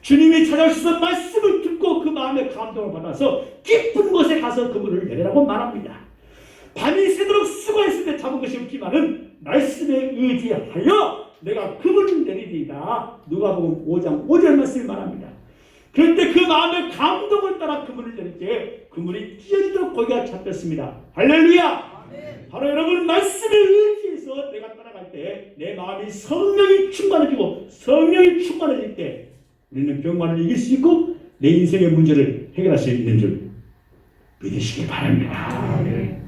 주님이 찾아오셔서 말씀을 듣고 그 마음의 감동을 받아서 깊은 곳에 가서 그분을 내리라고 말합니다. 밤이 새도록 수고했을 때 잡은 것이 없지만은 말씀에 의지하여 내가 그분을 내리리이다. 누가복음 5장 5절 말씀을 말합니다. 그런데 그 마음의 감동을 따라 그분을 내릴 때 그분이 찢어지도록 고기가 잡혔습니다. 할렐루야! 아멘. 바로 여러분 말씀에 의지해서 내가 따라갈 때 내 마음이 성령이 충만해지고 성령이 충만해질 때 우리는 병만을 이길 수 있고 내 인생의 문제를 해결할 수 있는 줄 믿으시기 바랍니다. 아멘.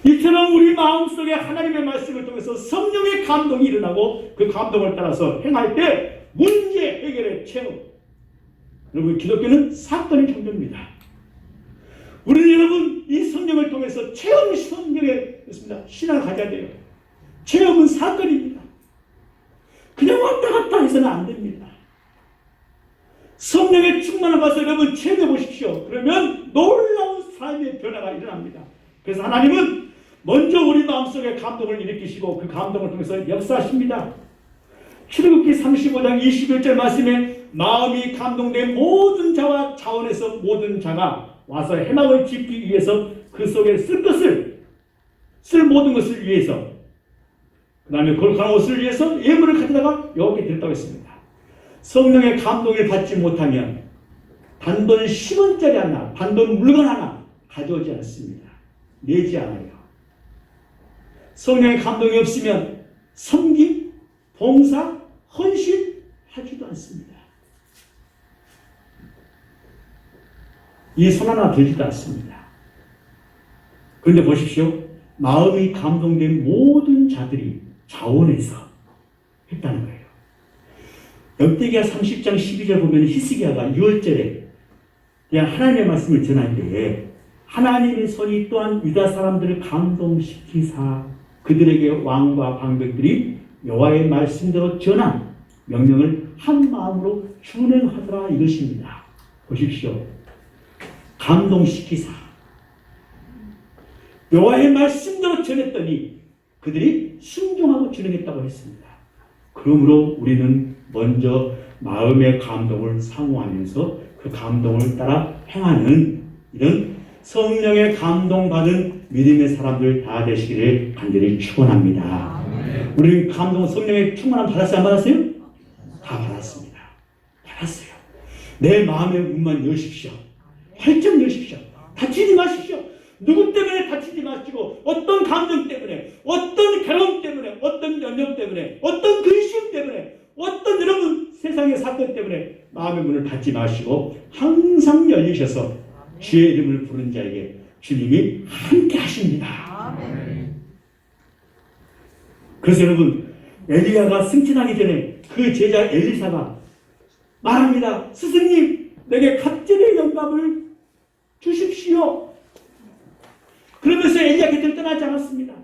이처럼 우리 마음속에 하나님의 말씀을 통해서 성령의 감동이 일어나고 그 감동을 따라서 행할 때 문제 해결의 체험. 여러분, 기독교는 사건의 종교입니다. 우리는 여러분 이 성령을 통해서 체험 성령의 신앙을 가져야 돼요. 체험은 사건입니다. 그냥 왔다 갔다 해서는 안 됩니다. 성령의 충만을 봐서 여러분 체험해 보십시오. 그러면 놀라운 삶의 변화가 일어납니다. 그래서 하나님은 먼저 우리 마음속에 감동을 일으키시고 그 감동을 통해서 역사하십니다. 출애굽기 35장 21절 말씀에 마음이 감동된 모든 자와 자원에서 모든 자가 와서 해막을 짓기 위해서 그 속에 쓸 모든 것을 위해서 그 다음에 거룩한 옷을 위해서 예물을 가져다가 여호와께 드렸다고 했습니다. 성령의 감동을 받지 못하면 단돈 10원짜리 하나, 단돈 물건 하나 가져오지 않습니다. 내지 않아요. 성령의 감동이 없으면 섬김, 봉사, 헌신 하지도 않습니다. 이 손 하나 들지도 않습니다. 그런데 보십시오. 마음이 감동된 모든 자들이 자원해서 했다는 거예요. 역대기야 30장 12절 보면 히스기야가 6월절에 그냥 하나님의 말씀을 전할 때에 하나님의 손이 또한 유다 사람들을 감동시키사 그들에게 왕과 방백들이 여호와의 말씀대로 전한 명령을 한 마음으로 준행하더라 이것입니다. 보십시오. 감동시키사 여호와의 말씀대로 전했더니 그들이 순종하고 준행했다고 했습니다. 그러므로 우리는 먼저 마음의 감동을 사모하면서 그 감동을 따라 행하는 이런 성령의 감동받은 믿음의 사람들 다 되시기를 간절히 축원합니다. 우리 감동 성령의 충만함 받았어요? 안 받았어요? 다 받았습니다. 받았어요. 내 마음의 문만 여십시오. 활짝 여십시오. 다치지 마십시오. 누구 때문에 다치지 마시고, 어떤 감정 때문에, 어떤 괴로움 때문에, 어떤 연념 때문에, 어떤 근심 때문에, 어떤 여러분 세상의 사건 때문에 마음의 문을 닫지 마시고 항상 열리셔서 주의 이름을 부른 자에게 주님이 함께 하십니다. 그래서 여러분, 엘리야가 승진하기 전에 그 제자 엘리사가 말합니다. 스승님, 내게 갑절의 영감을 주십시오. 그러면서 엘리야 곁을 떠나지 않았습니다.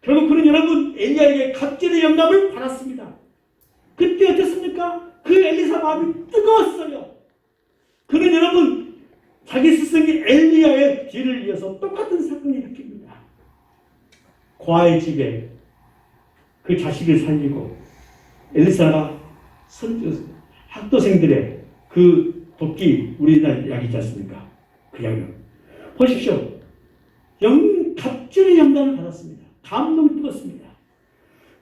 결국 그는 여러분 엘리야에게 갑절의 영감을 받았습니다. 그때 어땠습니까? 그 엘리사 마음이 뜨거웠어요. 그는 여러분 자기 스승이 엘리야의 뒤를 이어서 똑같은 사건을 일으킵니다. 고아의 집에 그 자식을 살리고 엘리사가 학도생들의 그 돕기 우리나라 약 있지 않습니까? 그 약을 보십시오. 갑절의 영감을 받았습니다. 감동이 뜨겁습니다.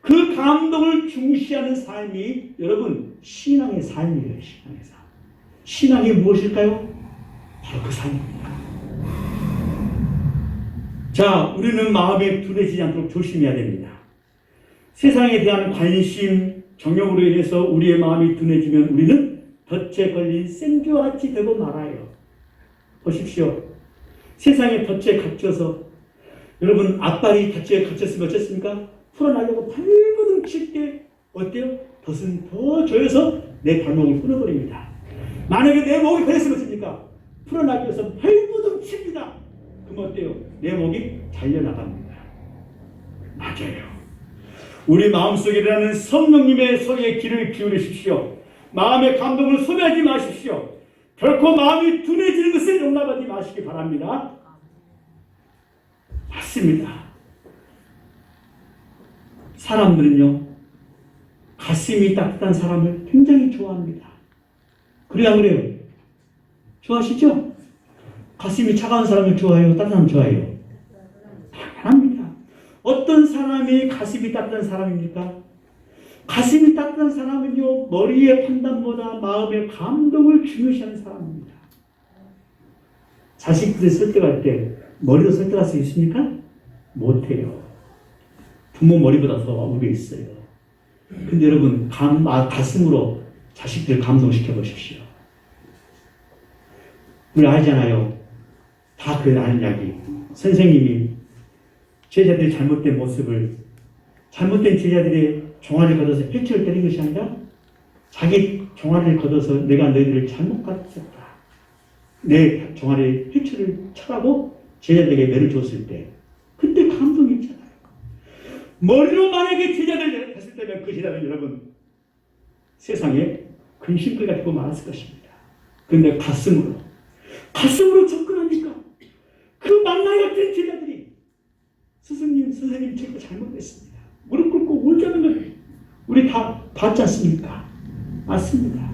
그 감동을 중시하는 삶이 여러분 신앙의 삶이에요. 신앙의 삶. 신앙이 무엇일까요? 바로 그 삶입니다. 자, 우리는 마음에 둔해지지 않도록 조심해야 됩니다. 세상에 대한 관심, 정욕으로 인해서 우리의 마음이 둔해지면 우리는 덫에 걸린 생쥐와 같이 되고 말아요. 보십시오. 세상의 덫에 갇혀서 여러분 앞발이 덫에 갇혔으면 어쨌습니까? 풀어나려고 발버둥 칠 때 어때요? 덫은 더 조여서 내 발목을 끊어버립니다. 만약에 내 목이 걸렸으면 어떻습니까? 풀어나기 위해서 발버둥 칩니다. 그럼 어때요? 내 목이 잘려나갑니다. 맞아요. 우리 마음속에 일어나는 성령님의 소리에 귀를 기울이십시오. 마음의 감동을 소비하지 마십시오. 결코 마음이 둔해지는 것을 용납하지 마시기 바랍니다. 맞습니다. 사람들은요, 가슴이 따뜻한 사람을 굉장히 좋아합니다. 그래야 안 그래요? 좋아하시죠? 가슴이 차가운 사람을 좋아해요? 따뜻한 사람을 좋아해요? 당연합니다. 어떤 사람이 가슴이 따뜻한 사람입니까? 가슴이 따뜻한 사람은요, 머리의 판단보다 마음의 감동을 중요시하는 사람입니다. 자식들 설득할 때 머리로 설득할 수 있습니까? 못해요. 부모 머리보다 더 오래 있어요. 근데 여러분, 가슴으로 자식들 감동시켜 보십시오. 우리 알잖아요. 다 그 아는 이야기. 선생님이 제자들의 잘못된 모습을, 잘못된 제자들의 종아리를 걷어서 회초를 때린 것이 아니라 자기 종아리를 걷어서 내가 너희들을 잘못 가르쳤다. 내 종아리에 회초를 쳐라고 제자들에게 매를 줬을 때 그때 감동이 있잖아요. 머리로 만약에 제자들 했을 때면 그 제자들 여러분 세상에 근심거리가 되고 말았을 것입니다. 그런데 가슴으로 접근하니까 그 만나이 같은 제자들이 선생님 제가 잘못했습니다. 무릎 꿇고 울자는 걸 우리 다 봤지 않습니까? 맞습니다.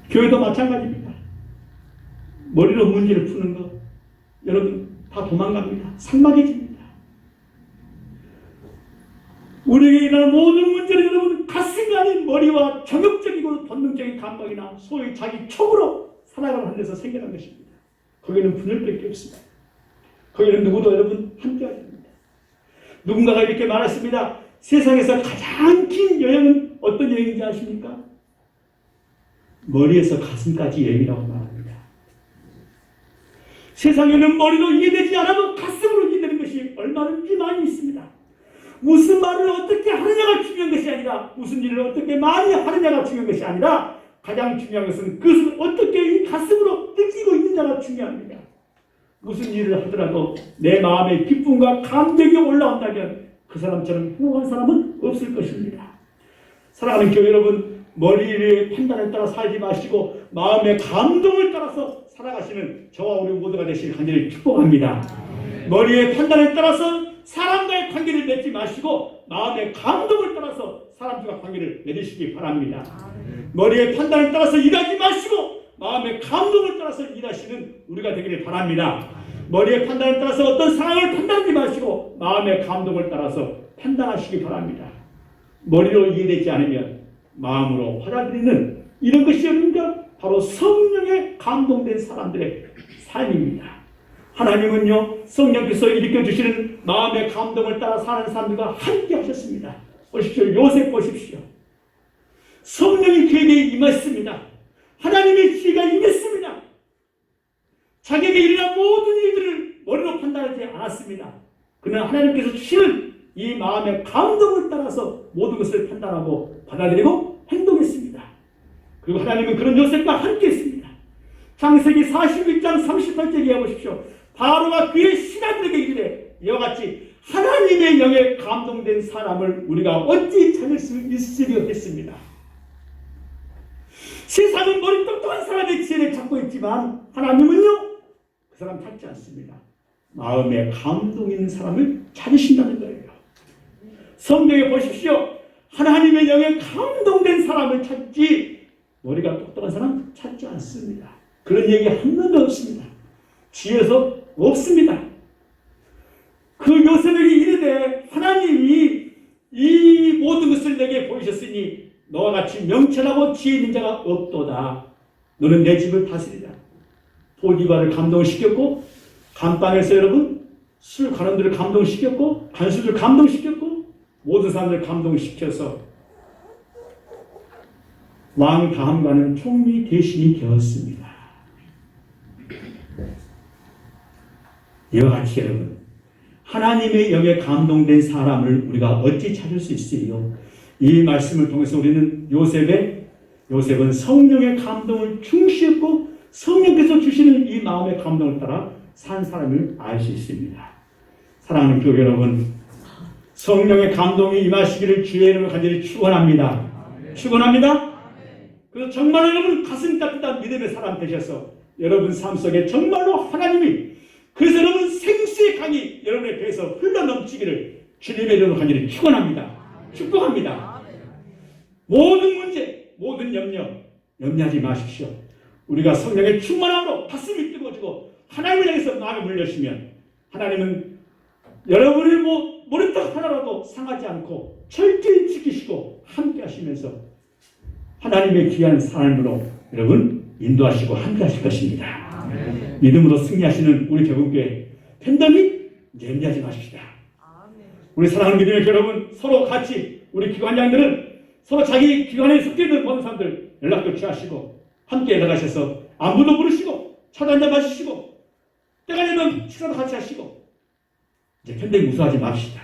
교회도 마찬가지입니다. 머리로 문제를 푸는 거 여러분 다 도망갑니다. 상막해집니다. 우리에게 일어나는 모든 문제를 여러분 가슴이 아닌 머리와 정욕적이고 본능적인 감각이나 소위 자기 촉으로 살아가는 데서 생겨난 것입니다. 거기는 분열밖에 없습니다. 거기는 누구도 여러분 함께하지 않습니다. 누군가가 이렇게 말했습니다. 세상에서 가장 긴 여행은 어떤 여행인지 아십니까? 머리에서 가슴까지 여행이라고 말합니다. 세상에는 머리로 이해되지 않아도 가슴으로 이해되는 것이 얼마든지 많이 있습니다. 무슨 말을 어떻게 하느냐가 중요한 것이 아니라 무슨 일을 어떻게 많이 하느냐가 중요한 것이 아니라 가장 중요한 것은 그것을 어떻게 이 가슴으로 느끼고 있느냐가 중요합니다. 무슨 일을 하더라도 내 마음에 기쁨과 감격이 올라온다면 그 사람처럼 행복한 사람은 없을 것입니다. 사랑하는 교회 여러분, 머리의 판단에 따라 살지 마시고 마음의 감동을 따라서 살아가시는 저와 우리 모두가 되시길 간절히 축복합니다. 머리의 판단에 따라서 사람과의 관계를 맺지 마시고 마음의 감동을 따라서 사람들과 관계를 맺으시기 바랍니다. 머리의 판단에 따라서 일하지 마시고 마음의 마음의 감동을 따라서 일하시는 우리가 되기를 바랍니다. 머리의 판단을 따라서 어떤 상황을 판단하지 마시고 마음의 감동을 따라서 판단하시기 바랍니다. 머리로 이해되지 않으면 마음으로 받아들이는 이런 것이 여러분들 바로 성령에 감동된 사람들의 삶입니다. 하나님은요, 성령께서 일으켜주시는 마음의 감동을 따라 사는 사람들과 함께 하셨습니다. 보십시오. 요셉 보십시오. 성령이 그에게 임했습니다. 하나님의 지혜가 임했습니다. 자기에게 일어난 모든 일들을 머리로 판단하지 않았습니다. 그러나 하나님께서 주시는 이 마음의 감동을 따라서 모든 것을 판단하고 받아들이고 행동했습니다. 그리고 하나님은 그런 요셉과 함께 했습니다. 창세기 41장 38절에 보십시오. 바로가 그의 신하들에게 이르되 이와 같이 하나님의 영에 감동된 사람을 우리가 어찌 찾을 수 있으리요 했습니다. 세상은 머리 똑똑한 사람의 지혜를 찾고 있지만 하나님은요, 그 사람 찾지 않습니다. 마음에 감동 있는 사람을 찾으신다는 거예요. 성경에 보십시오. 하나님의 영에 감동된 사람을 찾지 머리가 똑똑한 사람 찾지 않습니다. 그런 얘기 한 번도 없습니다. 지혜서 없습니다. 그 요셉에게 이르되 하나님이 이 모든 것을 내게 보이셨으니 너와 같이 명철하고 지혜 있는 자가 없도다. 너는 내 집을 다스리라. 보디바를 감동시켰고 감방에서 여러분 술 관원들을 감동시켰고 간수들을 감동시켰고 모든 사람들을 감동시켜서 왕 다음과는 총리 대신이 되었습니다. 이와 같이 여러분 하나님의 영에 감동된 사람을 우리가 어찌 찾을 수 있으리요? 이 말씀을 통해서 우리는 요셉은 성령의 감동을 중시했고 성령께서 주시는 이 마음의 감동을 따라 산 사람을 알 수 있습니다. 사랑하는 교회 여러분, 성령의 감동이 임하시기를 주의 이름으로 간절히 축원합니다. 축원합니다. 그래서 정말 여러분 가슴 따뜻한 믿음의 사람 되셔서 여러분 삶 속에 정말로 하나님이 그래서 여러분 생수의 강이 여러분의 배에서 흘러넘치기를 주님의 이름으로 간절히 축원합니다. 축복합니다. 모든 문제, 모든 염려하지 마십시오. 우리가 성령의 충만함으로 가슴이 뜨거워지고 하나님을 향해서 마음을 열시면 하나님은 여러분의 머리떡 하나라도 상하지 않고 철저히 지키시고 함께 하시면서 하나님의 귀한 삶으로 여러분 인도하시고 함께 하실 것입니다. 믿음으로 승리하시는 우리 개국교회 팬덤이 염려하지 마십시다. 우리 사랑하는 믿음의 여러분, 서로 같이 우리 기관장들은 서로 자기 기관에 속해 있는 모든 사람들 연락도 취하시고 함께 연락하셔서 안부도 부르시고 차도 한잔 마시시고 때가 되면 식사도 같이 하시고 이제 팬덤 무서워하지 맙시다.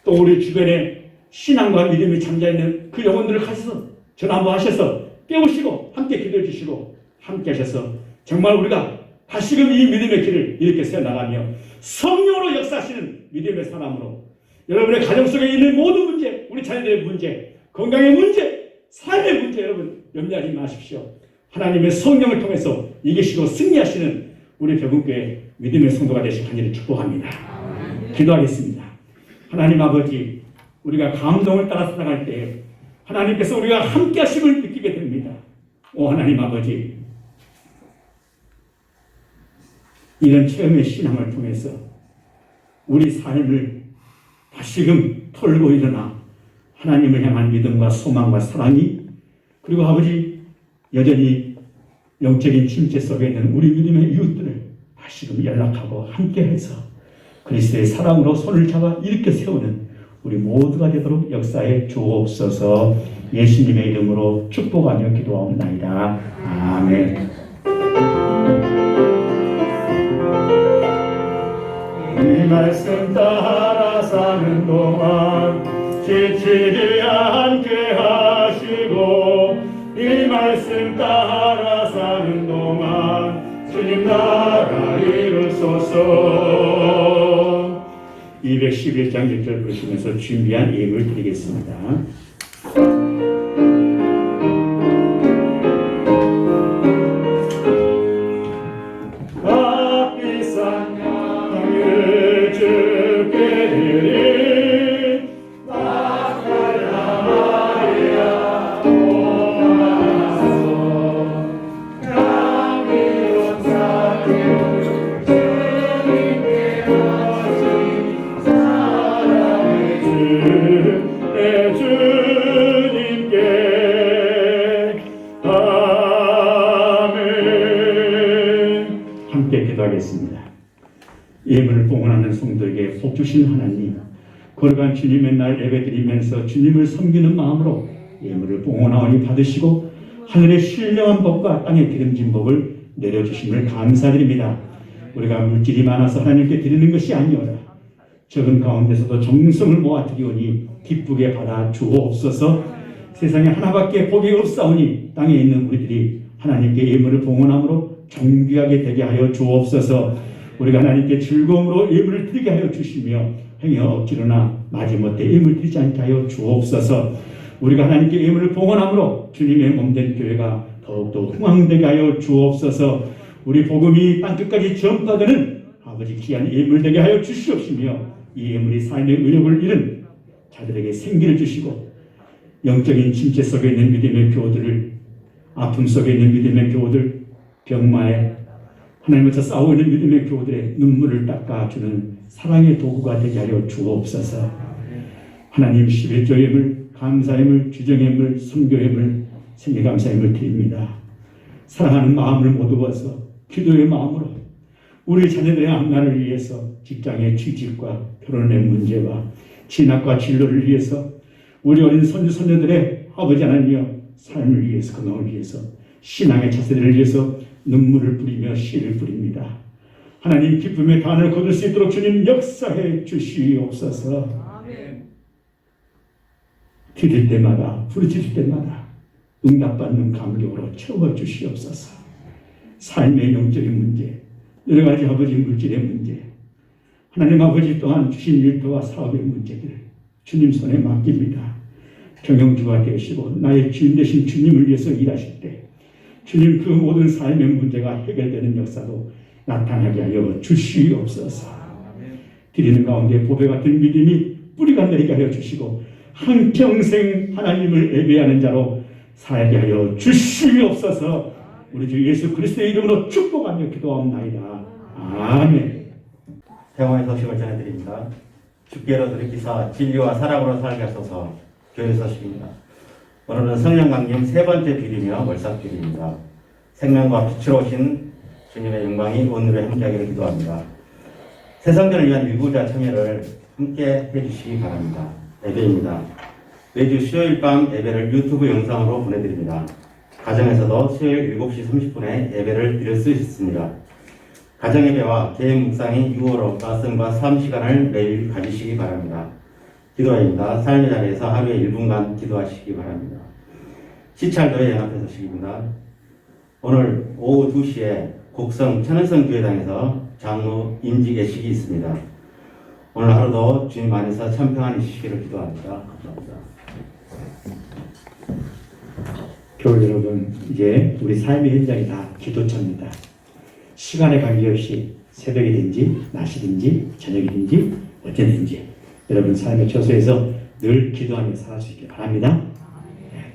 또 우리 주변에 신앙과 믿음이 잠자있는 그 영혼들을 가셔서 전화 한번 하셔서 깨우시고 함께 기도해 주시고 함께 하셔서 정말 우리가 다시금 이 믿음의 길을 이렇게 세워나가며 성령으로 역사하시는 믿음의 사람으로 여러분의 가정 속에 있는 모든 문제, 우리 자녀들의 문제, 건강의 문제, 삶의 문제 여러분 염려하지 마십시오. 하나님의 성령을 통해서 이기시고 승리하시는 우리 병국교회 믿음의 성도가 되시길 간절히 축복합니다. 기도하겠습니다. 하나님 아버지, 우리가 감동을 따라 살아갈 때 하나님께서 우리가 함께 하심을 느끼게 됩니다. 오 하나님 아버지, 이런 체험의 신앙을 통해서 우리 삶을 다시금 털고 일어나 하나님을 향한 믿음과 소망과 사랑이 그리고 아버지 여전히 영적인 침체 속에 있는 우리 믿음의 이웃들을 다시금 연락하고 함께해서 그리스도의 사랑으로 손을 잡아 일으켜 세우는 우리 모두가 되도록 역사에 주옵소서. 예수님의 이름으로 축복하며 기도하옵나이다. 아멘. 이 말씀 따라 사는 동안 지치지 않게 하시고 이 말씀 따라 사는 동안 주님 나라 이루소서. 211장 1절 부르시면서 준비한 예물 드리겠습니다. 기도하겠습니다. 예물을 봉헌하는 성도에게 복 주신 하나님, 거룩한 주님의 날 예배드리면서 주님을 섬기는 마음으로 예물을 봉헌하오니 받으시고 하늘의 신령한 복과 땅의 기름진 복을 내려주심을 감사드립니다. 우리가 물질이 많아서 하나님께 드리는 것이 아니오라. 적은 가운데서도 정성을 모아 드리오니 기쁘게 받아 주옵소서. 세상에 하나밖에 복이 없사오니 땅에 있는 우리들이 하나님께 예물을 봉헌함으로 정귀하게 되게 하여 주옵소서. 우리가 하나님께 즐거움으로 예물을 드리게 하여 주시며 행여 억지로나 마지못해 예물 드리지 않게 하여 주옵소서. 우리가 하나님께 예물을 봉헌함으로 주님의 몸된 교회가 더욱더 흥왕되게 하여 주옵소서. 우리 복음이 땅끝까지 전파되는 아버지 귀한 예물 되게 하여 주시옵시며 이 예물이 삶의 의욕을 잃은 자들에게 생기를 주시고 영적인 침체 속에 있는 믿음의 교우들을, 아픔 속에 있는 믿음의 교우들, 병마에 하나님께서 싸우고 있는 믿음의 교우들의 눈물을 닦아주는 사랑의 도구가 되게 하여 주옵소서. 하나님 11조 예물, 감사예물, 주정예물, 선교예물, 생애감사예물 드립니다. 사랑하는 마음을 모두어서 기도의 마음으로 우리 자녀들의 앞날을 위해서 직장의 취직과 결혼의 문제와 진학과 진로를 위해서 우리 어린 손주 손녀들의 아버지 하나님이여 삶을 위해서, 건강을 위해서, 신앙의 차세대를 위해서 눈물을 뿌리며 씨를 뿌립니다. 하나님 기쁨의 단을 거둘 수 있도록 주님 역사해 주시옵소서. 드릴 때마다, 부르짖을 때마다 응답받는 감격으로 채워주시옵소서. 삶의 영적인 문제, 여러 가지 아버지 물질의 문제, 하나님 아버지 또한 주신 일터와 사업의 문제들 주님 손에 맡깁니다. 경영주가 되시고 나의 주인 되신 주님을 위해서 일하실 때 주님 그 모든 삶의 문제가 해결되는 역사도 나타나게 하여 주시옵소서. 드리는 가운데 보배 같은 믿음이 뿌리가 내리게 하여 주시고 한평생 하나님을 예배하는 자로 살게 하여 주시옵소서. 우리 주 예수 그리스도의 이름으로 축복하며 기도하옵나이다. 아멘. 평화의 소식을 전해드립니다. 주께로 돌이키사 진리와 사랑으로 살게 하소서. 교회 소식입니다. 오늘은 성령 강림 세 번째 주일이며 월삭주일입니다. 생명과 빛으로 오신 주님의 영광이 오늘의 함께하기를 기도합니다. 새성전을 위한 일부자 참여를 함께 해주시기 바랍니다. 예배입니다. 매주 수요일 밤 예배를 유튜브 영상으로 보내드립니다. 가정에서도 수요일 7시 30분에 예배를 드릴 수 있습니다. 가정예배와 개인 묵상이 유월로 말씀과 삶 시간을 매일 가지시기 바랍니다. 기도회입니다. 삶의 자리에서 하루에 1분간 기도하시기 바랍니다. 시찰도의 연합회 소식입니다. 오늘 오후 2시에 곡성 천연성 교회당에서 장로 임직 예식이 있습니다. 오늘 하루도 주님 안에서 참평한 이시기를 기도합니다. 감사합니다. 교회 여러분, 이제 우리 삶의 현장이 다 기도처입니다. 시간에 관계없이 새벽이든지 낮이든지 저녁이든지 어쩌든지 여러분 삶의 처소에서 늘 기도하며 살아갈 수 있길 바랍니다.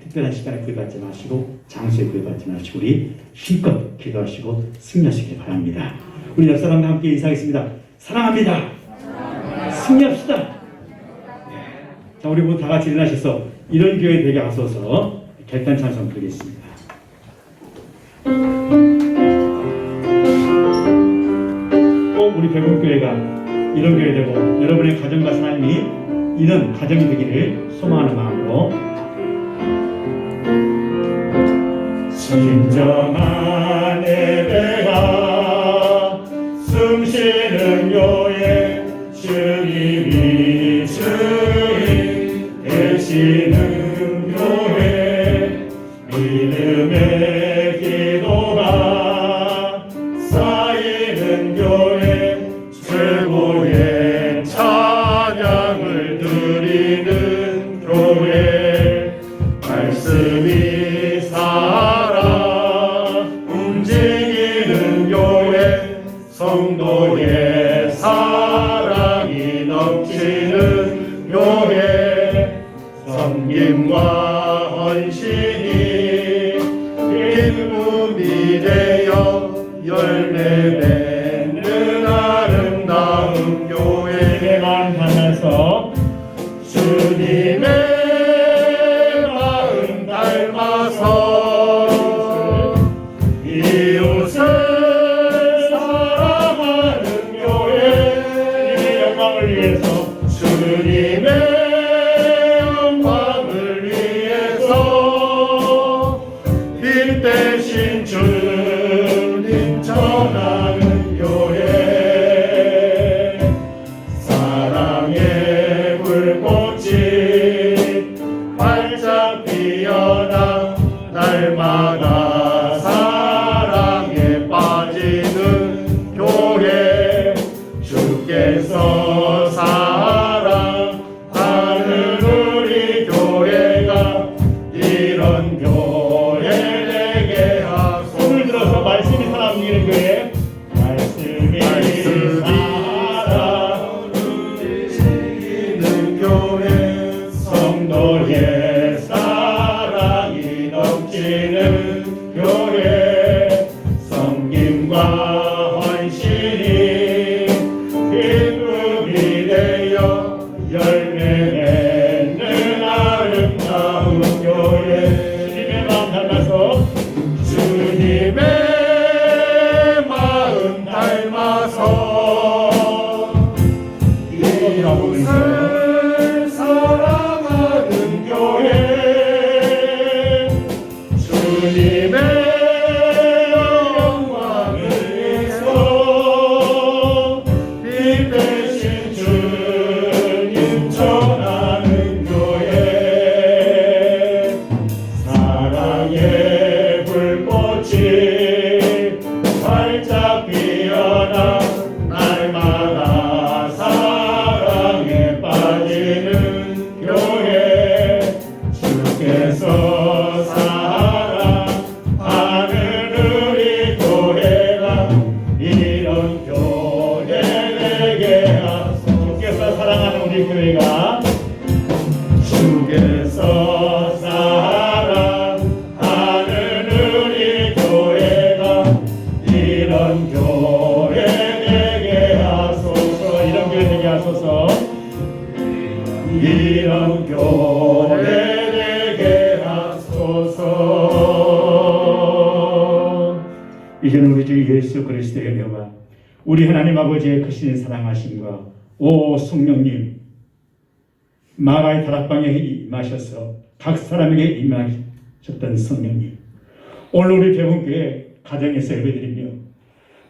특별한 시간에 구애받지 마시고 장소에 구애받지 마시고 우리 힘껏 기도하시고 승리하시길 바랍니다. 우리 옆 사람과 함께 인사하겠습니다. 사랑합니다. 승리합시다. 자, 우리 모두 다 같이 일어나셔서 이런 교회 되게 앞서서 결단 찬송 드리겠습니다. 꼭 우리 대구교회가 이런 교회 되고 여러분의 가정과 삶이 이런 가정이 되기를 소망하는 마음으로 진정한 예배가 숨쉬는 교회 주님이 주인 되시는 교회 믿음의 기도가 쌓이는 교회 최고의 찬양을 드리는 교회 말씀이 살아 움직이는 교회 성도의 사랑이 넘치는 교회 섬김과 헌신이 기쁨이 되어 열매 맺는 아름다운 교회만 만나서 주님의 마음 닮아서 이웃을 사랑 대신 주님 전하는 교회 사랑의 불꽃이 활짝 피어나 날마다 사랑에 빠지는 교회 주께서 사랑하는 우리 교회가 이런 교회 되게 하소서. 손을 들어서 말씀이 살아 움직이는 교회 말씀이 살아 움직이는 교회 성도의 사랑이 넘치는 교회 섬김과 헌신이 기쁨이 되어 열매 맺는 아름다운 교회 주님의 마음 닮아서 주님의 마음 닮아서 이곳을 사랑하는 교회 주님의 영광을 위해서 빛 대신 주님 전하는 교회 사랑의 불꽃이 활짝 피어나 날마다 사랑에 빠지는 교회 주께서 사랑하는 우리 교회가 이런 교회 되게 하소서. 주께서 사랑하는 우리 교회가 주께서 사랑하는 우리 교회가 이런 교회 되게 하소서. 이런 교회 되게 하소서. 이런 교회 되게 하소서. 이제는 우리 주 예수 그리스도의 은혜와 우리 하나님 아버지의 크신 사랑하심과 오 성령님 마가의 다락방에 임하셔서 각 사람에게 임하셨던 성령님 오늘 우리 배분교회 가정에서 예배드리며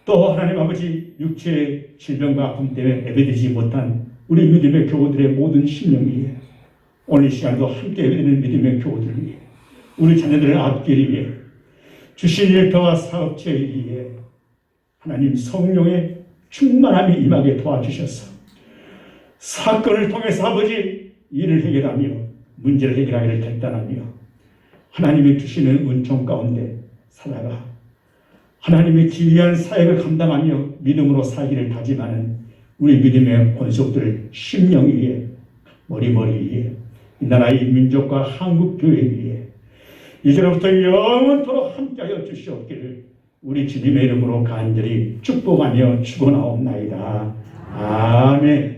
또 하나님 아버지 육체의 질병과 아픔 때문에 예배드리지 못한 우리 믿음의 교우들의 모든 심령 위에 오늘 이 시간도 함께 예배드리는 믿음의 교우들 위해 우리 자녀들을 앞길 위해 주신 일터와 사업체 위에 하나님 성령의 충만함이 임하게 도와주셔서 사건을 통해서 아버지 일을 해결하며 문제를 해결하기를 결단하며 하나님이 주시는 은총 가운데 살아가 하나님의 기이한 사역을 감당하며 믿음으로 살기를 다짐하는 우리 믿음의 권속들 심령 위에 머리 위에 이 나라의 민족과 한국교회 위에 이제로부터 영원토록 함께하여 주시옵기를 우리 주님의 이름으로 간절히 축복하며 축원하옵나이다. 아멘.